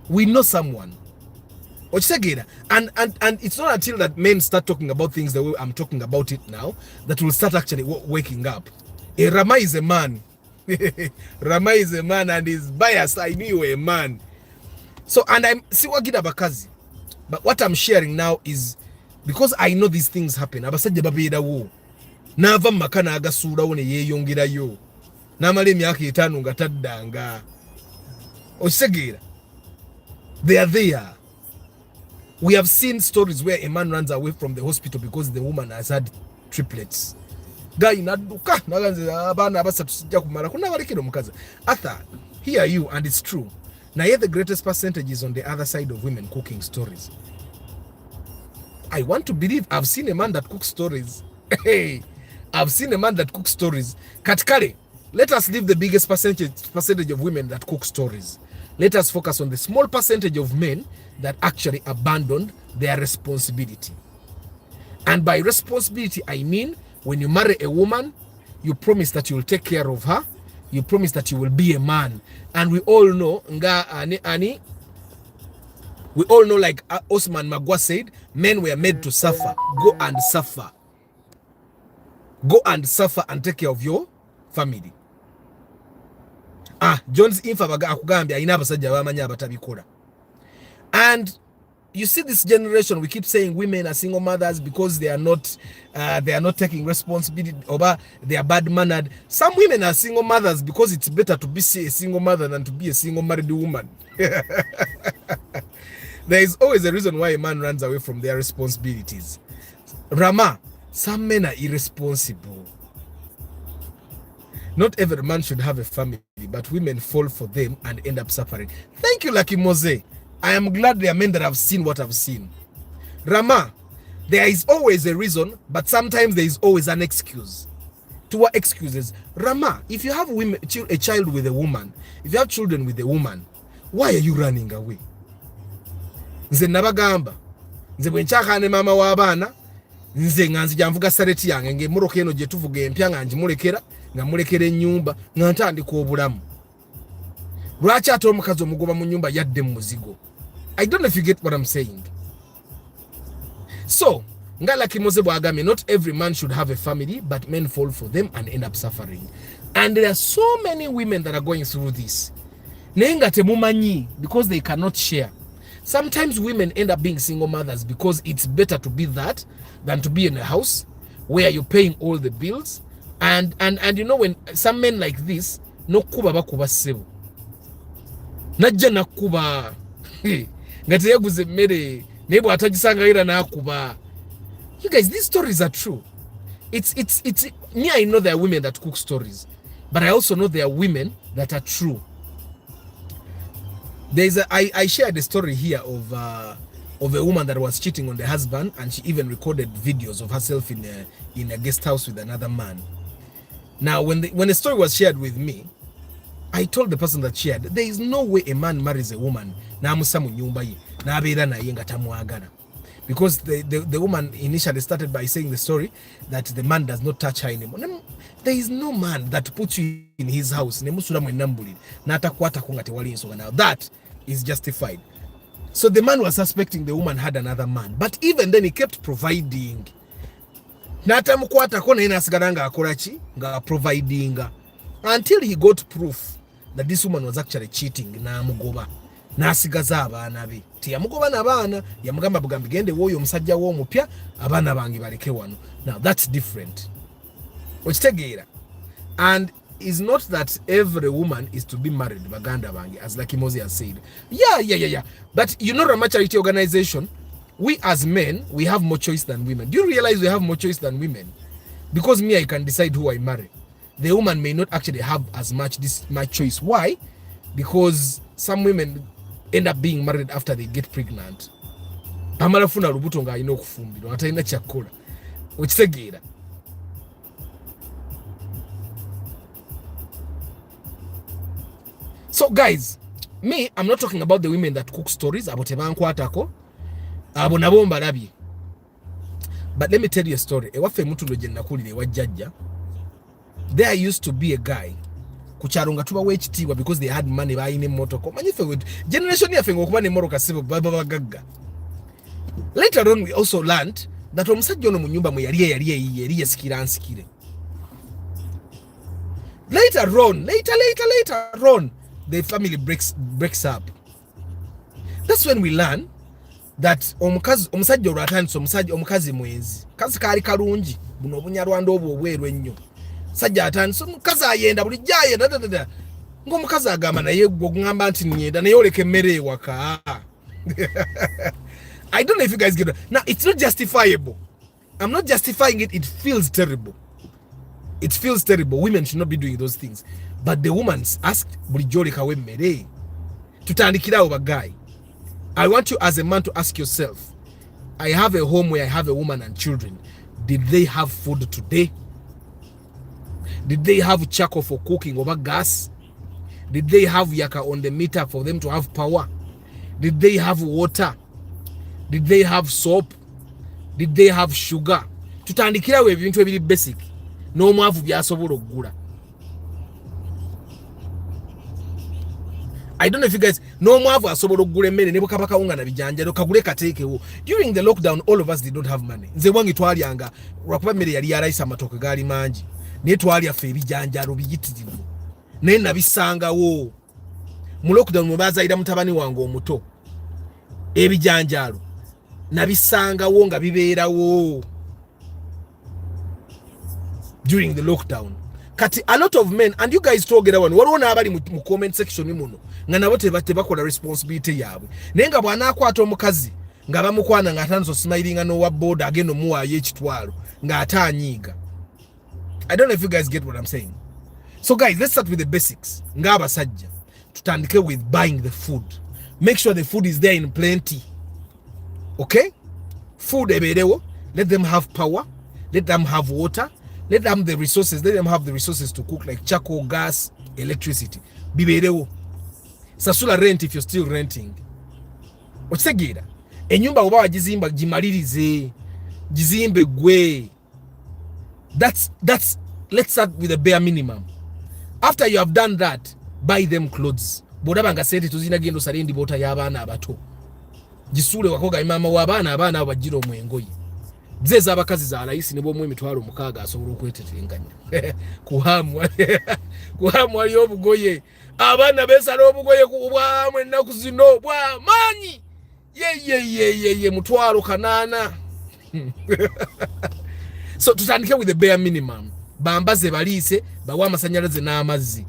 We know someone. And it's not until that men start talking about things the way I'm talking about it now that will start actually waking up. Rama is a man. Rama is a man and is biased. I knew you were a man. So, and I'm siwagida bakazi. But what I'm sharing now is because I know these things happen. Abasajja babeera wo. Nava makana agasura wone yeyongerayo. Namale emyaka 5 nga taddanga. Okisegeera. They are there. We have seen stories where a man runs away from the hospital because the woman has had triplets. Guy naduka naganze abana abasatu sijja kumala kunabalekera omukazi. Arthur, hear you, and it's true. Now yet the greatest percentage is on the other side of women cooking stories. I want to believe I've seen a man that cooks stories. Hey, I've seen a man that cooks stories. Katkale, let us leave the biggest percentage of women that cook stories. Let us focus on the small percentage of men that actually abandoned their responsibility. And by responsibility, I mean when you marry a woman, you promise that you will take care of her. You promise that you will be a man. And we all know, we all know, like Osman Magwa said, men were made to suffer. Go and suffer. Go and suffer and take care of your family. John's infabaga akugambya ina abasajja bamanya abatabikola. And you see this generation, we keep saying women are single mothers because they are not taking responsibility, or they are bad mannered. Some women are single mothers because it's better to be a single mother than to be a single married woman. There is always a reason why a man runs away from their responsibilities. Rama, some men are irresponsible. Not every man should have a family, but women fall for them and end up suffering. Thank you, Lucky Mose. I am glad there are men that have seen what I've seen. Rama, there is always a reason, but sometimes there is always an excuse. To what excuses? Rama, if you have a child with a woman, if you have children with a woman, why are you running away? Nze nabagamba, nze bwenchaka ne mama w'abaana, nze nga nzija nvuga sareti yange ng'emmotoka eno gye tuvuga empya nga ngimulekera, nga mulekera ennyumba, nga ntandika obulamu. Lwaki ate omukazi omugoba mu nnyumba yadde mu muzigo? I don't know if you get what I'm saying. So, nga Lucky Mose bw'agambye, not every man should have a family, but men fall for them and end up suffering. And there are so many women that are going through this. Naye nga temumanyi, because they cannot share. Sometimes women end up being single mothers because it's better to be that than to be in a house where you're paying all the bills. And you know, when some men like this, no kuba bakuba sebo. Najja nakuba. Ngati yaguze mmere nebo atagisanga ira nakuba. You guys, these stories are true. It's me, I know there are women that cook stories, but I also know there are women that are true. I shared a story here of a woman that was cheating on the husband, and she even recorded videos of herself in a guest house with another man. Now, when the story was shared with me, I told the person that shared, there is no way a man marries a woman because the woman initially started by saying the story that the man does not touch her anymore. There is no man that puts you in his house. Now that is justified. So the man was suspecting the woman had another man, but even then he kept providing. Until he got proof that this woman was actually cheating. Nasigaza abaana be tiyamugoba n'abaana yamugamba bugambi gende woyo omusajja w'omupya abaana bange baleke wano. Now that's different. Okitegeera. And it's not that every woman is to be married, baganda bange, as Lucky Mose has said. Yeah. But you know, Rama Charity Organization, we as men, we have more choice than women. Do you realize we have more choice than women? Because me, I can decide who I marry. The woman may not actually have as much choice. Why? Because some women end up being married after they get pregnant. Amalafuna lubuto nga alina okufumbirwa atalina kyakkola. Okitegeera. So guys, me, I'm not talking about the women that cook stories about tebankwatako. Abo nabo mbalabye. But let me tell you a story. Ewaffe mutulo gye nakulira ewa jjajja. There used to be a guy kucharunga tuba wekitiibwa because they had money bayina emmotoka. Manyife generation yaffe ngokuba n'emmotoka sibo baba bagagga. Later on, we also learned that omusajja ono mu nnyumba mwe yali yesikira nsikire. Later on, the family breaks up. That's when we learn that omusajja olwo atandise omukazi mwezi. Kazi kaali kalungi buno obunyarwanda obwo obweru ennyo. Sajja atandise omukazi ayenda buli gyayenda ng'omukazi agamba naye gw'ogamba nti nyenda naye oleka emmere ewaka. I don't know if you guys get it. Now, it's not justifiable. I'm not justifying it. It feels terrible. It feels terrible. Women should not be doing those things. But the woman's asked, guy. I want you as a man to ask yourself, I have a home where I have a woman and children. Did they have food today? Did they have charcoal for cooking over gas? Did they have yaka on the meter for them to have power? Did they have water? Did they have soap? Did they have sugar? Tutandikirawo ebintu ebiri basic n'omwavu byasobola okugula. I don't know if you guys know mwavu asobola okugula emmere ne bukabaka unga na bijanjalo kagule kateekewo. During the lockdown all of us did not have money. Nze wange twalyanga lwakuba emmere yali yarayisa amatoke gaali mangi naye twalya ffe ebijanjalo biyitirivu naye nabisangawo mu lockdown mwe bazaayira mutabani wange omuto ebijanjalo nabisangawo nga bibeerawo during the lockdown. Kati a lot of men, and you guys togera wano waliwo n'abali mu comment section muno nga nabo tebakola responsibility yaabwe naye nga bw'anaakwata omukazi nga bamukwana ng'atandise smilinga n'owa boda agenda omuwaayo ekitwalo ng'ataanyiiga. I don't know if you guys get what I'm saying. So guys, let's start with the basics. Ng'abasajja tutandike with buying the food. Make sure the food is there in plenty. Okay? Food ebeerewo. Let them have power. Let them have water. Let them have the resources. Let them have the resources to cook, like charcoal, gas, electricity. Biberewo. Sasula rent if you're still renting. Okitegera. Enyumba oba wagizimba gimalirize. Gizimbe gwe. That's let's start with the bare minimum. After you have done that, buy them clothes. Bodaba nga sente tuzina gendo salendi bota y'abaana abato. Gisule wakoga mama w'abaana abajira omwengoyi. Zeza abakazi za alayisi nebo mu emitwalo mukaaga asobola okwetetenganya. Kuhamu ali obugoye. Abaana besala obugoye kubwamu ennaku zino bwa maanyi. Ye mutwalo kanaana. So tutandike with the bare minimum. Bambaze baliise bawa amasanyalaze n'amazzi.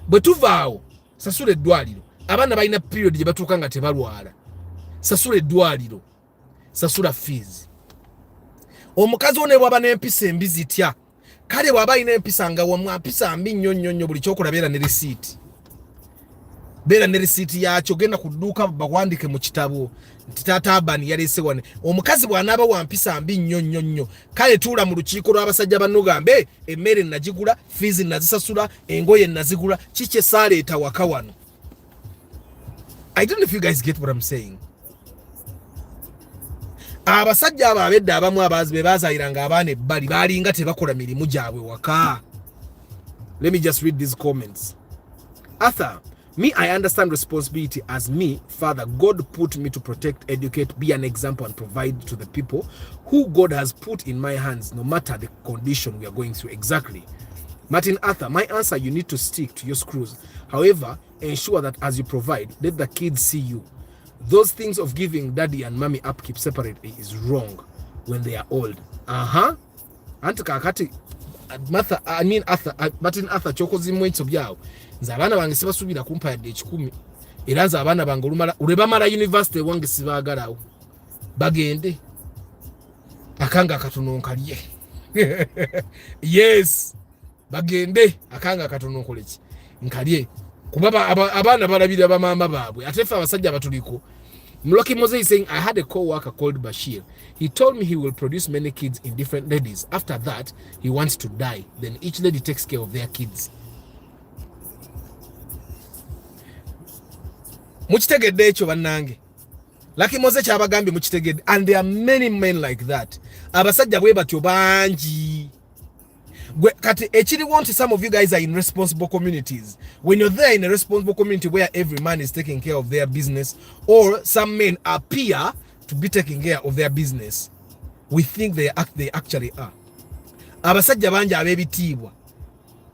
Bwe tuvaawo sasula eddwaliro. Abaana balina period gye batuuka nga tebalwala. Sasula eddwaliro. Sasula fees. Omukazi one bwaba n'empisa embi zitya. Kale bwaba alina empisa nga wamwapisa mbi nnyo buli kyokola beera ne receipt. Beera ne receipt yakyo genda ku dduuka bakwandike mu kitabo. Nti taata Abani yaleese wane. Omukazi bw'anaaba wampisa mbi nnyo. Kale tuula mu lukiiko lw'abasajja banno gambe emmere nagigula, fees nazisasula, engoye nazigula, kiki esaaleeta waka wano. I don't know if you guys get what I'm saying. Abasajja abo abedda abamu abazi be bazaayiranga abaana ebbali baalinga tebakola mirimu gyabwe waka. Let me just read these comments. Arthur, me, I understand responsibility as me, Father. God put me to protect, educate, be an example, and provide to the people who God has put in my hands, no matter the condition we are going through. Exactly. Martin Arthur, my answer, you need to stick to your screws. However, ensure that as you provide, let the kids see you. Those things of giving daddy and mommy upkeep separately is wrong when they are old. Anti kakati Martin Arthur chokozi mwetso byawo. Nze abaana bange sibasubira kumpa yadde 10. Era nze abaana bange ulebamala university wange sibaagalawo. Bagende. Akanga akatono nkalye. Yes. Bagende. Akanga akatono nkoleki. Nkalye. Kubaba abaana balabira bamama baabwe. Ate ffe abasajja batuliko. Mloki Mose is saying, I had a co-worker called Bashir. He told me he will produce many kids in different ladies. After that, he wants to die. Then each lady takes care of their kids. Mukitegedde ekyo bannange. Lucky Mose kyabagambi mukitegedde. And there are many men like that. Abasajja bwe batyo bangi. Kati actually want some of you guys are in responsible communities. When you're there in a responsible community where every man is taking care of their business, or some men appear to be taking care of their business, we think they actually are. Abasajja bangi abebitiibwa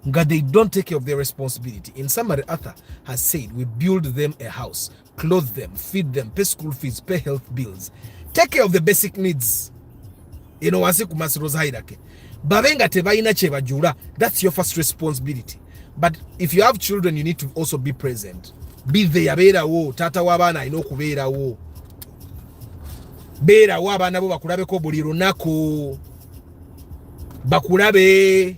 nga they don't take care of their responsibility. In summary, Arthur has said, we build them a house, clothe them, feed them, pay school fees, pay health bills, take care of the basic needs. You know, wansi kumasiroza haidake. Babenga tebaina chebajura. That's your first responsibility. But if you have children, you need to also be present. Be there. Beera wo tata wabana ino kubeera wo. Beera wo abana bo bakulabe ko buli lunaku. Bakulabe.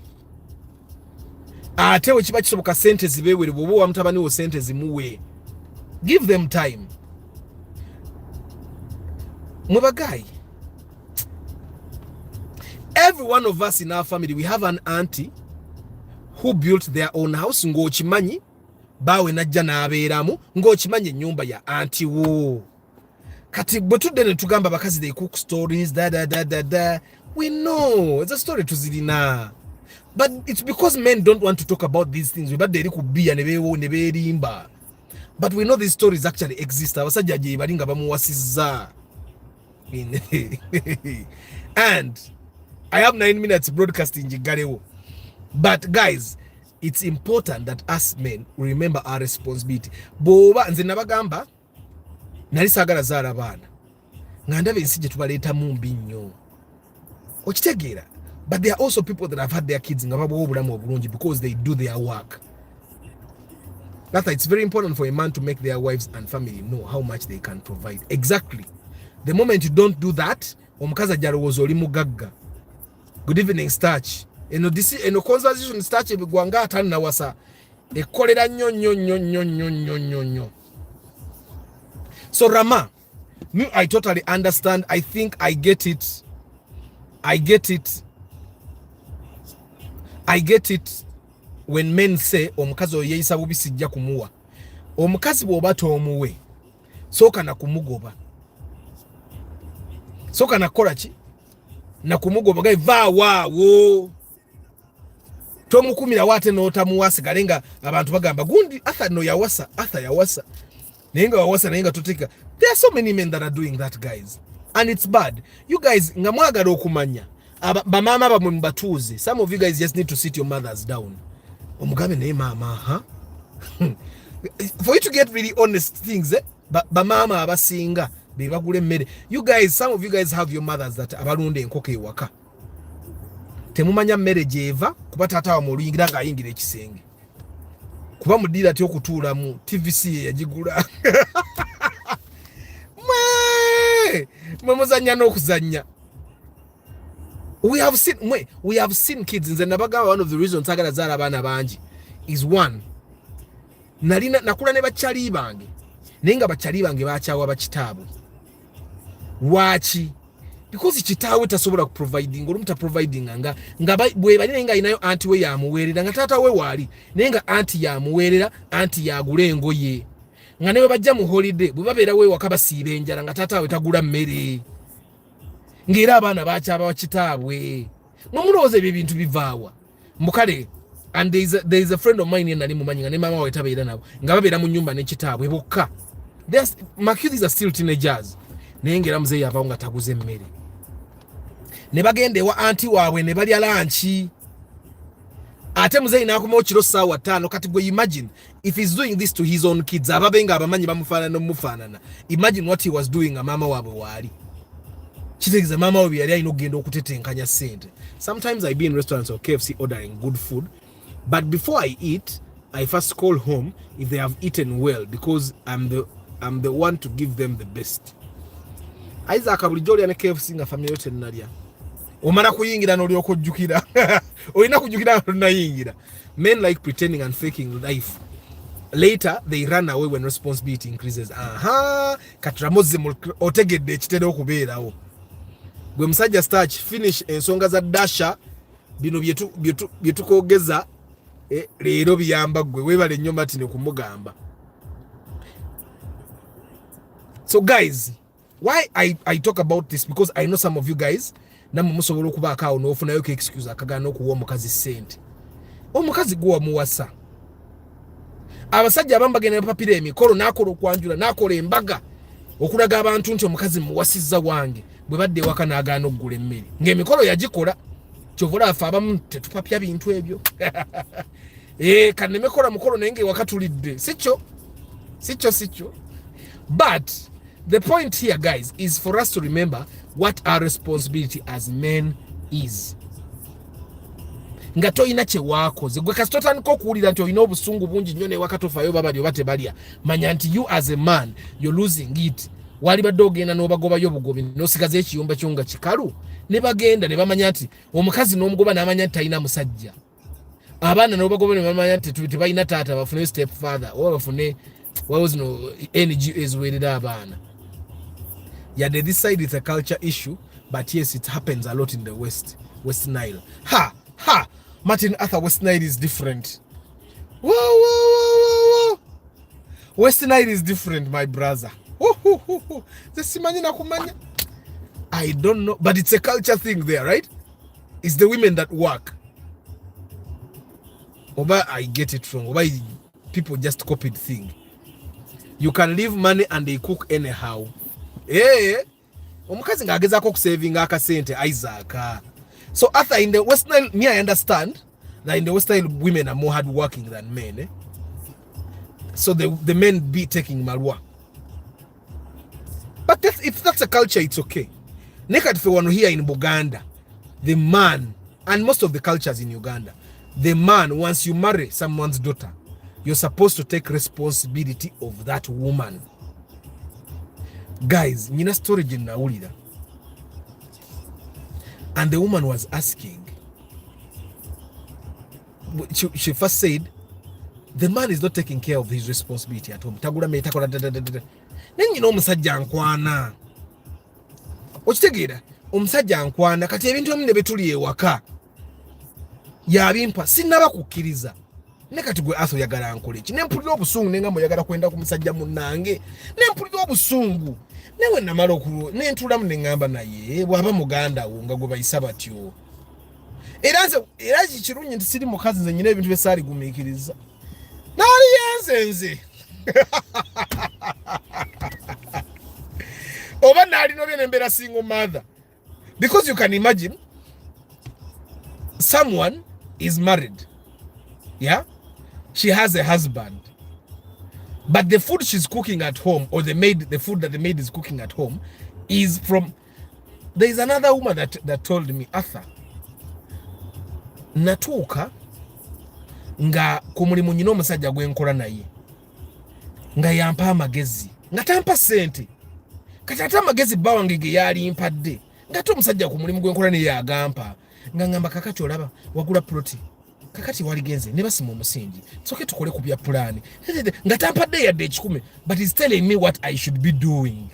Ate wekiba kisoboka sente zibeewere bwo wa mutabani wo sente zimuwe. Give them time. Mubagayi. Every one of us in our family, we have an auntie who built their own house ng'okimanyi bawe najja n'abeeramu ng'okimanyi ennyumba ya anti wo. Kati bwe tudde ne tugamba bakazi they cook stories da we know it's a story tuzirina, but it's because men don't want to talk about these things. We badde eri ku bia ne beerimba, but we know these stories actually exist. Abasajja gye bali nga bamuwasizza. And I have 9 minutes broadcasting Jigalewo. But guys, it's important that us men remember our responsibility. Boba nze nabagamba nali sagala zaala baana nga ndaba ensi gye tubaleeta mu mbi nnyo okitegeera, but there are also people that have had their kids nga babawa obulamu obulungi because they do their work. That's why it's very important for a man to make their wives and family know how much they can provide. Exactly. The moment you don't do that, omukazi ajja alowooza oli mugagga. Good evening, Starch. Eno conversation Starch ebigwanga atanna wasa ekolera nnyo. So Rama, me, I totally understand. I think I get it. I get it when men say omukazi oyo yeeyisa bubi sijja kumuwa. Omukazi bw'oba toomuwe sooka na kumugoba, sooka na kukola ki na kumugoba gayi vaa waawo tomukumira waate n'otamuwa asigale nga abantu bagamba gundi Arthur no yawasa, Arthur yawasa naye nga wawasa naye nga toteeka. There are so many men that are doing that, guys, and it's bad. You guys nga mwagala okumanya bamaama bamwe mubatuuze. Some of you guys just need to sit your mothers down. Omugambe naye maama, huh? For you to get really honest things, bamaama abasinga be bagula emmere. You guys, some of you guys have your mothers that abalunda enkoko ewaka. Temumanya mmere gyeva kuba taata wamwe oluyingira ng'ayingira ekisenge. Kuba mudiira ati okutuulamu TVC yagigula. Mwe muzannya n'okuzannya. We have seen kids. Nze nabagamba one of the reasons sagala zaala abaana bangi is one, nakula ne bakyali bange naye nga bakyali bange bakyawa bakitaabwe. Waki? Because kitaawe tasobola kuproviding olumuta providing nga bwe bali naye nga alinayo anti we yamuweerera nga taata we waali naye nga anti yamuweerera, anti yagula engoye nga ne bwe bajja mu holiday bwe babeera we waka basiiba enjala nga taata we tagula mmere ng'era abaana bakyaba bakitaabwe. Nomulowooza ebyo ebintu bivaawa mukale. And there is a friend of mine nali mumanyi nga ne maama we tabeera nabo nga babeera mu nnyumba n'ekitaabwe bokka. My kids are still teenagers naye ng'era muzeeyi yavaawo nga taguze emmere ne bagenda ewa anti waabwe ne balya lanchi ate muzeeyi n'akomawo kiro ssaawa 5. Kati gwe imagine if he's doing this to his own kids ababe nga abamanyi bamufaanana n'omufaanana, imagine what he was doing nga maama waabwe waali. Kitegeeza maama we yali alina okugenda okutetenkanya ssente. Sometimes I be in restaurants or KFC ordering good food, but before I eat I first call home if they have eaten well because I'm the one to give them the best. Isaac bulijjo olya ne KFC nga family yote nnalya. Omala kuyingira n'olyoka ojjukira. Olina kujjukira n'onayingira. Men like pretending and faking life. Later they run away when responsibility increases. Katulamoze otegedde ekitera okubeerawo. Gwe musajja Starch, finish ensonga za Dasha bino byetukogeza leero biyamba gwe weebale nnyo Martin okumugamba. So guys, why I talk about this, because I know some of you guys namwe musobola okubaako awo n'ofunayo ko excuse akagaana okuwa omukazi ssente. Omukazi gwe wamuwasa. Abasajja abamu bagenda ne papira emikolo n'akola okwanjula n'akola embaga okulaga abantu nti omukazi muwasizza wange bwe badde ewaka n'agaana okugula emmere ng'emikolo yagikola. Kyovula afa abamu tetupapya bintu ebyo. Kannemekola mukolo naye ng'ewaka tulidde. Sikyo. But the point here, guys, is for us to remember what our responsibility as men is. Nga toyina kye waakoze gwe kasi totandika okuwulira nti olina obusungu bungi nnyo n'ewaka tofaayo babali oba tebalya. Manya nti you as a man you're losing it. Wali badde ogenda n'obagobayo obugobi n'osigaza ekiyumba kyo nga kikalu ne bagenda ne bamanya nti omukazi n'omugoba n'amanya nti talina musajja. Abaana n'obagoba ne bamanya nti tebalina taata bafune step father oba bafune was no NGOs weerera abaana. Yeah, this side is a culture issue, but yes, it happens a lot in the West Nile. Martin Arthur, West Nile is different. Whoa, whoa, whoa, whoa. West Nile is different, my brother. I don't know, but it's a culture thing there, right? It's the women that work. Oba, I get it wrong. Oba, people just copied thing. You can leave money and they cook anyhow. Eh? Omukazi ngageza ko saving aka sente Isaac. So Arthur, in the West Nile, me I understand that in the West Nile women are more hard working than men. Eh? So the men be taking marwa. But if that's a culture, it's okay. Naked for one here in Uganda, the man, and most of the cultures in Uganda, the man, once you marry someone's daughter, you're supposed to take responsibility of that woman. Guys, nina storage in Naulida. And the woman was asking, she first said, the man is not taking care of his responsibility at home. Tagura me takora then you know omusajja nkwana. Okitegeera omusajja nkwana kati ebintu omune betuli ewaka. Yabimpa sinaba kukkiriza. Ne kati gwe Arthur yagala nkole ki. Ne mpulira obusungu ne ngamo yagala kwenda ku musajja munnange. Ne mpulira obusungu. Newe namala okulu ne ntulamu ne ngamba naye bwaba muganda wo nga gwe bayisa batyo. Era kirungi nti siri mukazi nze nyina ebintu byesali gumiikiriza. Nali yenzenze. Oba nali no byembeera single mother. Because you can imagine someone is married. Yeah? She has a husband. But the food she's cooking at home, or the food that the maid is cooking at home, is from... There is another woman that told me, Arthur, natuuka nga ku mulimu nyina omusajja gwe nkola naye nga yampa amagezi nga tampa sente kati ate amagezi bba wange ge yali mpadde nga ate omusajja ku mulimu gwe nkola naye yagampa nga ngamba kakati olaba wagula ploti kakati waligenze ne basima omusingi soke tukole ku bya pulaani nga tampadde yadde ekikumi, but he's telling me what I should be doing.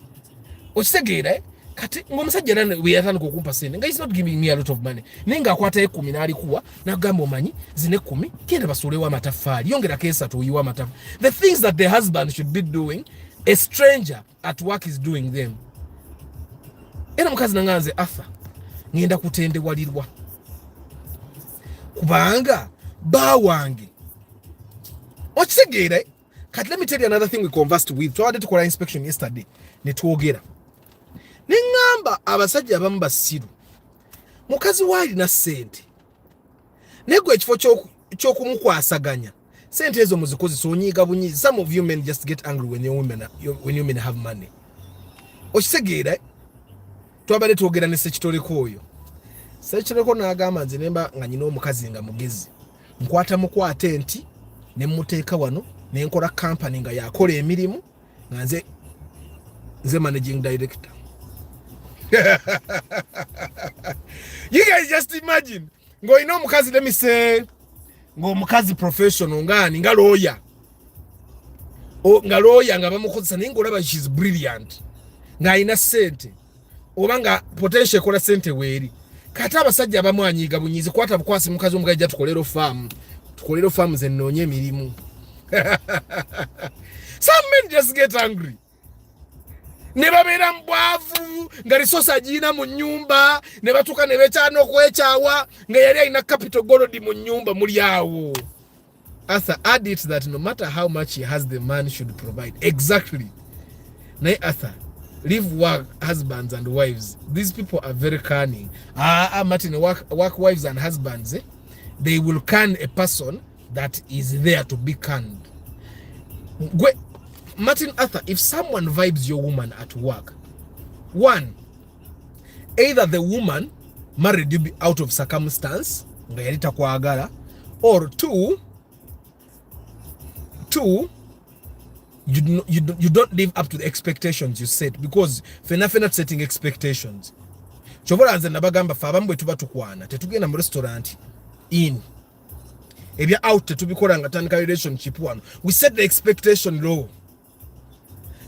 Okitegeera kati ngomusajja nane we yatandika okumpa sente nga he's not giving me a lot of money nenga akwata 10 n'alikuwa n'agamba omanyi zine 10 genda basuulewo amataffaali yongera kesatu oyiwa amataffaali. The things that the husband should be doing, a stranger at work is doing them. Era mukazi nanganze Arthur ngenda kutendewalirwa kubanga bawange okitegeera kati. Let me tell you another thing we conversed with. Twabadde tukola inspection yesterday ne twogera nengamba abasajja abamu basiru mukazi waali na sente negwe ekifo ky'okumukwasaganya sente ezo muzikozesa onyiiga bunyiizi. Some of you men just get angry when you men have money. Okitegeera twabadde twogera ne sekitoleko oyo. Sekitoleko n'agamba nze nemba nga nyina omukazi nga mugezi nkwata mukwate enti ne muteeka wano ne nkola company nga yakola emirimu nga nze managing director. You guys just imagine ngo ino mukazi, let me say ngo mukazi professional ngani nga lawyer nga bamukozesa naye ngolaba she's brilliant nga ina sente oba nga potential kola sente weeri. Kati abasajja abamwanyiiga bunyiizi kwata bukwasi mukazi omugajja tukolero farm ze nnoonye emirimu. Some men just get angry. Ne babeera mbwavu nga risosa jiina mu nyumba ne batuka ne bekyano kwekyawa nga yali alina capital gold mu nyumba muli awo. Arthur, add it that no matter how much he has, the man should provide. Exactly. Naye Arthur, leave work husbands and wives. These people are very cunning. Martin, work wives and husbands, they will can a person that is there to be canned. Martin Arthur, if someone vibes your woman at work, one, either the woman married you out of circumstance, or two, you don't live up to the expectations you set, because fena not setting expectations. Chobola nze nabagamba fa abambwe tuba tukwana tetugenda mu restaurant in ebya out tetubikola nga tandika relationship wano, we set the expectation low.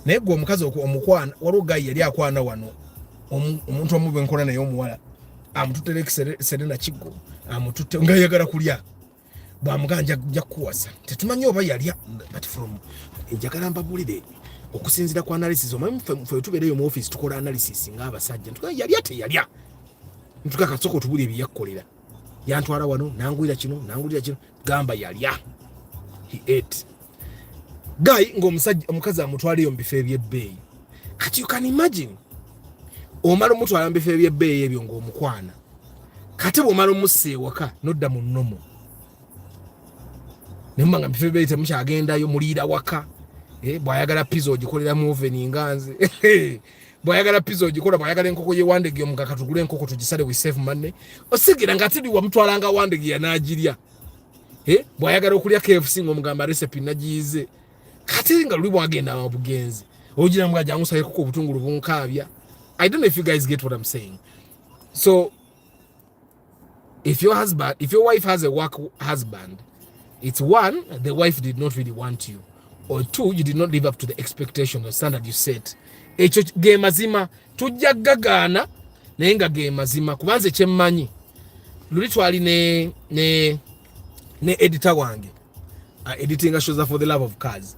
Naye gwe omukazi omukwana waliwo gayi yali akwana wano omuntu omubwe nkola naye omuwala amututeleka Serena Kigo amututte nga yagala kulya bwamuganja kujja kuwasa tetumanyi oba yalya but from njagala mbabulire okusinzira ku analysis omanyi ffe tubeereyo mu office tukola analysis ng'abasajja ntuga yalya teyalya ntuga kasoko tubuli ebyakolera yantwala wano nangulira kino gamba yalya he ate guy ng'omusajja omukazi amutwaliyo mu bifo eby'ebbeeyi kati you can imagine omala omutwala mu bifo eby'ebbeeyi ebyo ng'omukwana kati bw'omala omussa ewaka nodda mu nnomo nemba nga bifo eby'ebbeeyi temukyagendayo muliira waka bw'ayagala pizza ogikolera mu oven nganze bw'ayagala pizza ogikola bw'ayagala enkoko ye wandege omugaka tugule enkoko tugisale we save money osigira nga tiri wamutwalanga wandege yanaagirya bw'ayagala okulya KFC ng'omugamba recipe nagiyize kati nga luli bwagenda mu bugenzi ogira mbwa jangusaye kuko obutungulu bunkaabya. I don't know if you guys get what I'm saying. So if your wife has a work husband, it's one, the wife did not really want you, or two, you did not live up to the expectation or standard you set. Echo ge mazima tujja gagana naye nga ge mazima kubanze kyemmanyi luli twali ne editor wange editing shows for the love of cars,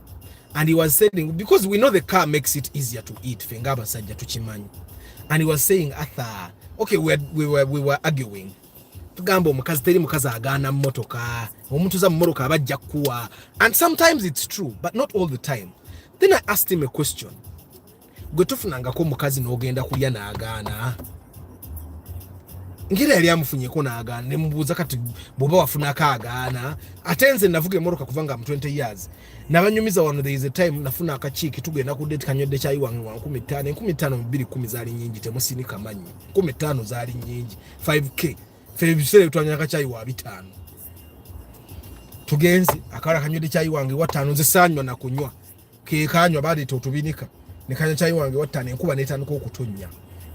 and he was saying, because we know the car makes it easier to eat fenga abasajja tukimanyi, and he was saying Arthur, okay, we were arguing tugamba omukazi teri mukazi agaana mmotoka omuntu za mmoroka abajja kuwa, and sometimes it's true but not all the time. Then I asked him a question, gwe tufunangako omukazi n'ogenda kulya n'agaana ngira yali amufunyeko n'agaana nemubuuza kati bw'oba wafunako agaana ate nze navuga emmoroka kuva nga mu 20 years nabanyumiza wano. There is a time nafuna akakiiki tugenda ku date kanywedde kyayi wange wa 15 210 zaali nyingi temusinika manyi 15 zaali nyingi 5k febisere twanyaka kyayi wa 5 tugenzi akala kanywedde kyayi wange wa 5 nze sanywa na kunywa ke kanywa baadi totubinika ne kanya kyayi wange wa 5 enkuba netandika okutonnya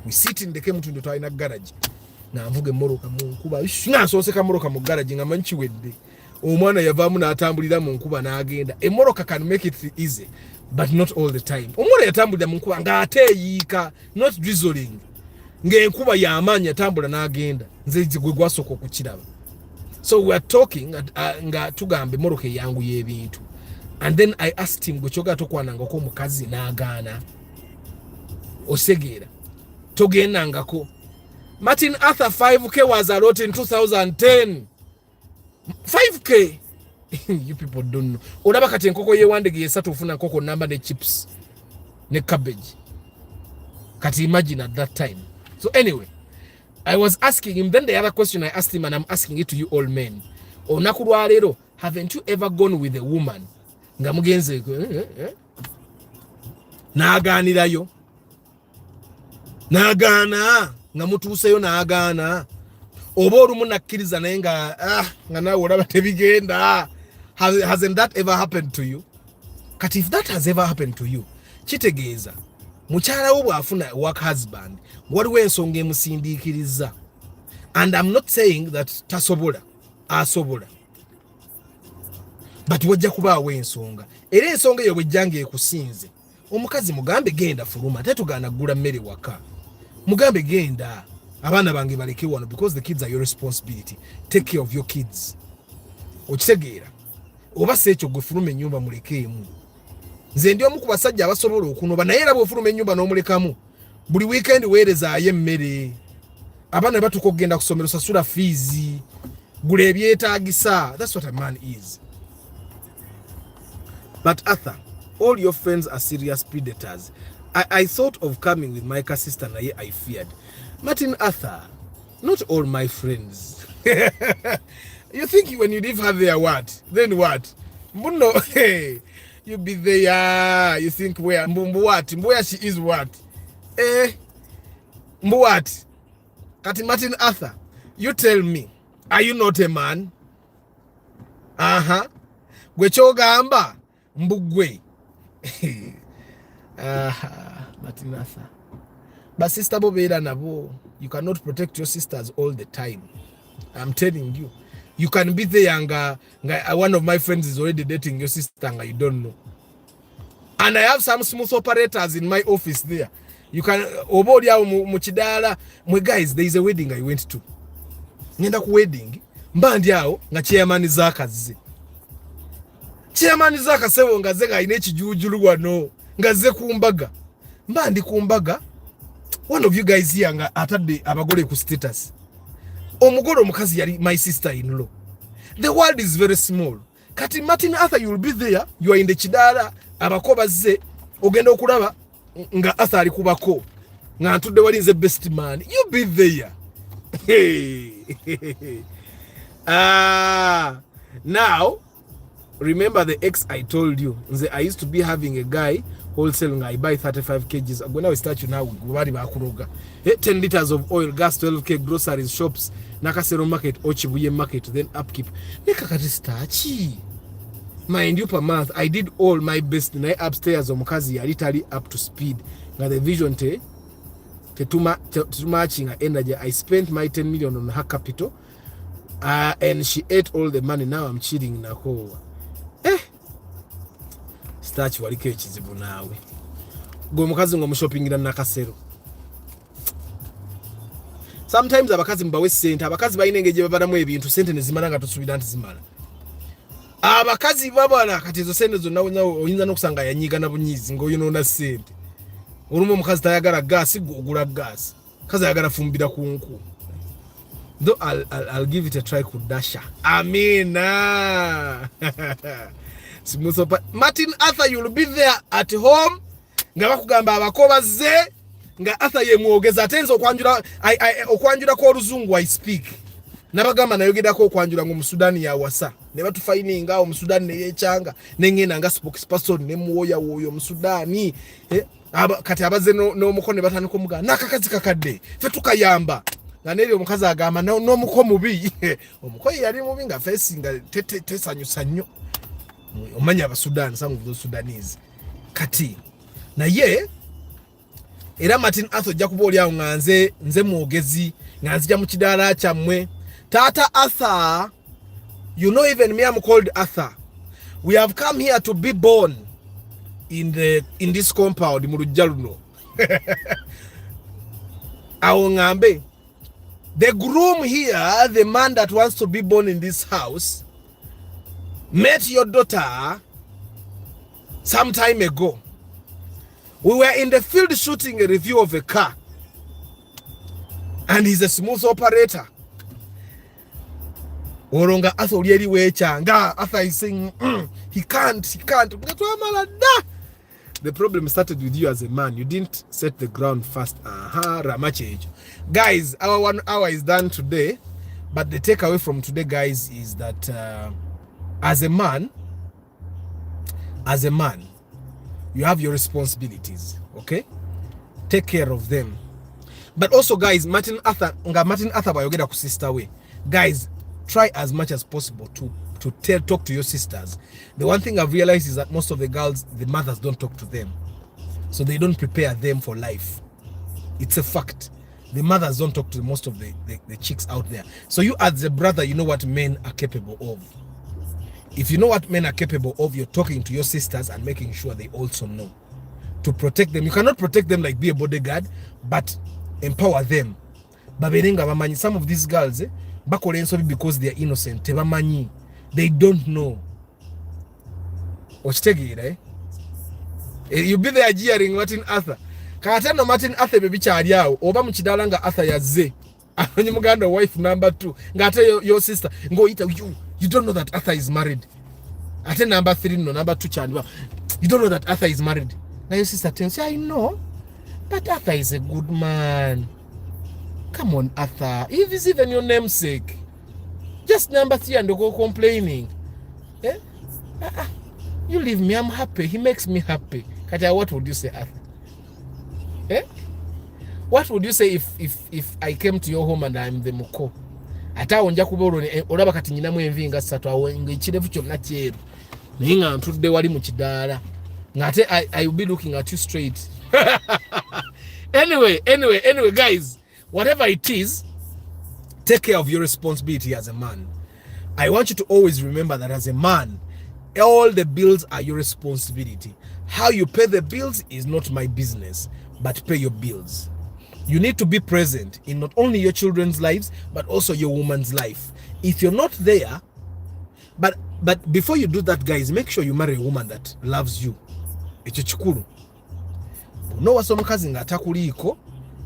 we sit in the came to ndo na garage na mvuge mmoroka mu nkuba nga nsoseka mmoroka mu garage nga manchi wedde omwana yavaamu n'atambulira mu nkuba n'agenda. Emmoroka can make it easy but not all the time. Omwana yatambulira mu nkuba ng'ateeyiika, not drizzling, ng'enkuba y'amaanyi atambula n'agenda. Nze gwe gwasooka okukiraba. So we are talking nga tugamba emmoroka eyangu y'ebintu, and then I asked him, gwe kyogera tokwanangako omukazi n'agaana osegeera togendangako. Martin Arthur 5k was a lot in 2010. 5k you people don't know. Olaba kati enkoko yewandege yesatu ofuna nkoko namba ne chips ne cabbage. Kati imagine at that time. So anyway, I was asking him, then the other question I asked him, and I'm asking it to you all men. Onaku lwa leero, haven't you ever gone with a woman nga mugenze n'agaanirayo n'agaana nga mutuuseyo n'agaana oba olumu nakkiriza naye nga nga naawe olaba tebigenda? Hasn't that ever happened to you? Kati if that has ever happened to you, kitegeeza mukyala wo bw'afuna work husband waliwo ensonga emusindiikiriza, and I'm not saying that tasobola, asobola, but wajja kubaawo ensonga, era ensonga eyo bwejjanga ekusinze omukazi mugambe genda fuluma, tetugaana gula mmere waka, mugambe genda abaana bange baleke wano, because the kids are your responsibility. Take care of your kids. Okitegeera oba se ekyo gwe fuluma ennyumba mulekeemu. Nze ndi omu ku basajja abasobola okunoba, naye era bw'ofuluma ennyumba n'omulekamu buli weekend weerezaayo emmere, abaana batuka okugenda ku ssomero, sasula fees, gula ebyetaagisa. That's what a man is. But Arthur, all your friends are serious predators. I thought of coming with my sister, naye I feared. Martin Arthur, not all my friends. You think when you leave her there, what? Then what? Mbuno, hey, you be there. You think where? Mbu what? Where she is what? Mbu what? Kati Martin Arthur, you tell me, are you not a man? Gwe kyogamba mbugwe. Martin Arthur. But sister Bobera nabo, you cannot protect your sisters all the time. I'm telling you. You can be there and one of my friends is already dating your sister and you don't know. And I have some smooth operators in my office there. You can obodia muchidala. My guys, there is a wedding I went to. Ngenda ku wedding. mbandi awo nga chairman zakaze chairman zakasebo nga ze gaine ekijujulu wano nga ze kumbaga mbandi kumbaga. One of you guys here nga atadde abagole ku status. Omugole omukazi yali my sister in law. The world is very small. Kati Martin Arthur, you will be there, you are in the chidara abakoba ze ogenda okulaba nga Arthur ali kubako nga ntudde wali nze best man. You be there. Now remember the ex I told you. I used to be having a guy wholesale nga I buy 35 kgs. I'm going to start you now bari bakuroga. 10 liters of oil, gas, 12k, groceries, shops, Nakasero market, Ochibuye market, then upkeep. Nekakati starchi. Mind you, per month I did all my best. Na upstairs omukazi ya literally up to speed. Now the vision te too matching energy. I spent my 10 million on her capital. And she ate all the money. Now I'm cheating nako. Starch waliko ekizibu naawe. Gwe mukazi ngo mushoppingira Nakasero. Sometimes abakazi mbawe sente, abakazi bayine ngeje babadamu ebintu sente nezimala nga tusubira nti zimala. Abakazi babana kati zo sente zo nawo oyinza nokusanga yanyiga na bunyizi ngo yinona sente. Olumu mukazi tayagala gas gugula gas. Kazi ayagala fumbira kunku. Though I'll give it a try kudasha. Amina. Smooth up. Martin Arthur, you'll be there at home. Nga bakugamba abakoba ze nga Arthur ye muogeza atenzo okwanjura ko oluzungu I speak. Nabagamba nayogeda ko okwanjura ngo Musudani ya wasa. Ne batufaini nga Musudani ne yechanga nengena nga spokesperson ne muoya woyo Musudani. Kati abaze no mukone batandiko muga nakakazi kakadde. Fe tukayamba. Nga neri omukazi agamba no muko mubi. Omukoyi yali mubi nga face nga tesanyusa nnyo. Omanya abasudani, some of those Sudanese. Kati na ye era Martin Arthur jakuba oli awo nga nze mwogezi nga nzija mu kidaala kyammwe. Tata Arthur, you know even me I'm called Arthur. We have come here to be born in this compound mu lujja luno. Awo ngambe the groom here, the man that wants to be born in this house, met your daughter some time ago. We were in the field shooting a review of a car, and he's a smooth operator. Oronga Arthur really wechanga. Arthur is saying he can't. The problem started with you as a man. You didn't set the ground first. Ramachage. Guys, our 1 hour is done today, but the takeaway from today, guys, is that as a man, you have your responsibilities, okay? Take care of them. But also, guys, Martin Arthur bayogeda ku sister way. Guys, try as much as possible to talk to your sisters. The one thing I've realized is that most of the girls, the mothers don't talk to them, so they don't prepare them for life. It's a fact. The mothers don't talk to most of the chicks out there. So you as a brother, you know what men are capable of. If you know what men are capable of, you're talking to your sisters and making sure they also know to protect them. You cannot protect them like be a bodyguard, but empower them. Some of these girls, because they are innocent, they don't know. You'll be there jeering Martin Arthur. Katano Martin Arthur baby chali yao. Oba mchidala nga Arthur yaze. Anyi muganda wife number 2. Ngate your sister. Ngo ita you don't know that Arthur is married. Ate number 3 no number 2 chali. You don't know that Arthur is married. Now your sister tells you, I know. But Arthur is a good man. Come on, Arthur. If it's even your namesake. Just number 3 and go complaining. Eh? You leave me, I'm happy. He makes me happy. Katia, what would you say, Arthur? Eh? What would you say if I came to your home and I'm the muko? Ata onja kuboro ni olaba kati nyina mu envinga satu awenga ichirefu kyonna kyeru. Ninga ntudde wali mu kidala. Ngate I will be looking at you straight. Anyway, guys, whatever it is, take care of your responsibility as a man. I want you to always remember that as a man, all the bills are your responsibility. How you pay the bills is not my business, but pay your bills. You need to be present in not only your children's lives, but also your woman's life. If you're not there, but before you do that, guys, make sure you marry a woman that loves you. Ekyo kikulu. No wasa omukazi nga atakuliiko,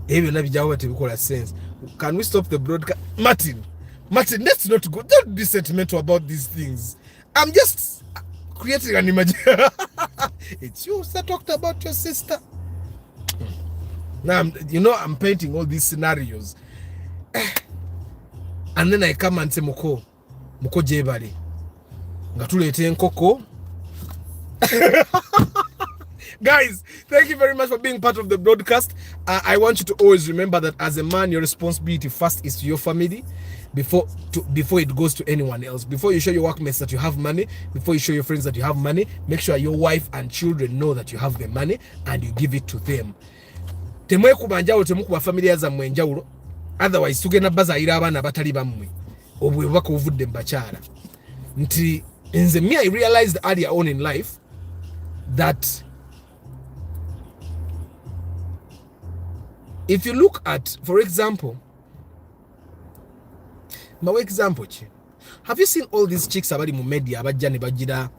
ebyo nabijjawo tebikola sense. Can we stop the broadcast? Martin, let's not go. Don't be sentimental about these things. I'm just creating an image. It's you that talked about your sister. Now, I'm painting all these scenarios. And then I come and say, Muko jebali. Ngatulete nkoko. Guys, thank you very much for being part of the broadcast. I want you to always remember that as a man, your responsibility first is to your family before it goes to anyone else. Before you show your workmates that you have money, before you show your friends that you have money, make sure your wife and children know that you have the money and you give it to them. Temwe kubanjawulo temukuba familia zammwe enjawulo, otherwise tugenda bazayira abaana batali bammwe obwe bubaka obuvudde mbakyala nti nze me I realized earlier on in life that if you look at, for example, have you seen all these chicks abali mu media abajja ne bagira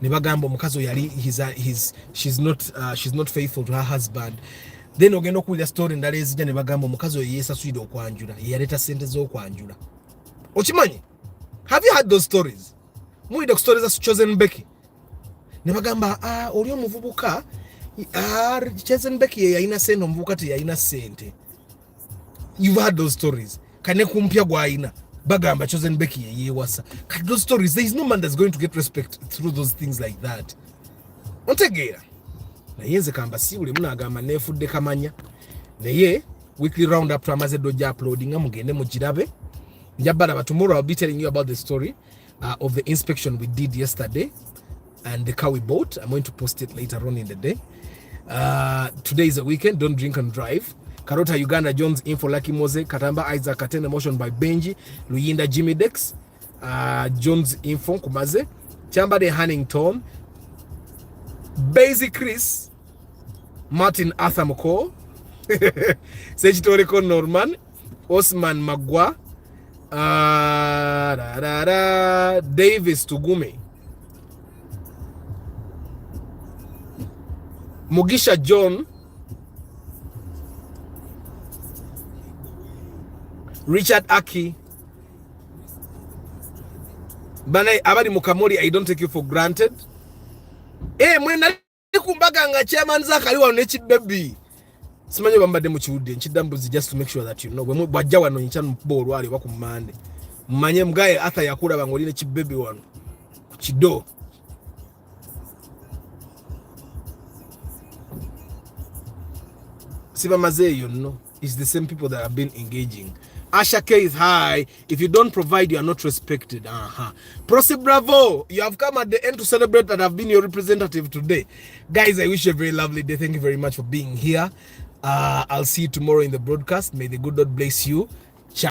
ne bagamba omukazi yali she's not faithful to her husband, then ogenda okuwulira story ndala ezijja ne bagamba omukazi oyo yeesasuyire okwanjula, yeyaleeta sente z'okwanjula. Okimanyi? Have you heard those stories? Muwulidde ku stories za Chosen Becky ne bagamba oli omuvubuka Chosen Becky ye yalina sente, omuvubuka teyalina sente. You've heard those stories. Kane kumpya gwayina bagamba Chosen Becky ye yeewasa. Kati those stories, there is no man that's going to get respect through those things like that. Ontegeera naye nze kamba siwule munagamba neefudde kamanya naye weekly roundup twamaze dojja uploadinga mugende mugirabe. Njabala tomorrow I'll be telling you about the story of the inspection we did yesterday and the car we bought. I'm going to post it later on in the day. Today is a weekend, don't drink and drive. Karota Uganda, Jones Info, Lucky Mose, Katamba Isaac, Katena Motion by Benji, Luyinda Jimmy Dex, Jones Info, Kumaze, Chambade Hannington, Basic Chris, Martin Athamoko, Sechitoriko Norman, Osman Magwa, Davis Tugume, Mugisha John, Richard Aki, Banai Abadi Mukamori, I don't take you for granted. Mwena kumbaga nga chairman zakali wa nechi baby. Simanyo bambade mu kiwudde nchidambuzi just to make sure that you know. Bwe bajja wano nchanu ball wali wa kumande. Mmanye mgaye atha yakula bangoli nechi baby wano. Kido. Siba mazee, you know. It's the same people that have been engaging. Asha K is high. If you don't provide, you are not respected. Prosi Bravo, you have come at the end to celebrate that I've been your representative today. Guys, I wish you a very lovely day. Thank you very much for being here. I'll see you tomorrow in the broadcast. May the good Lord bless you.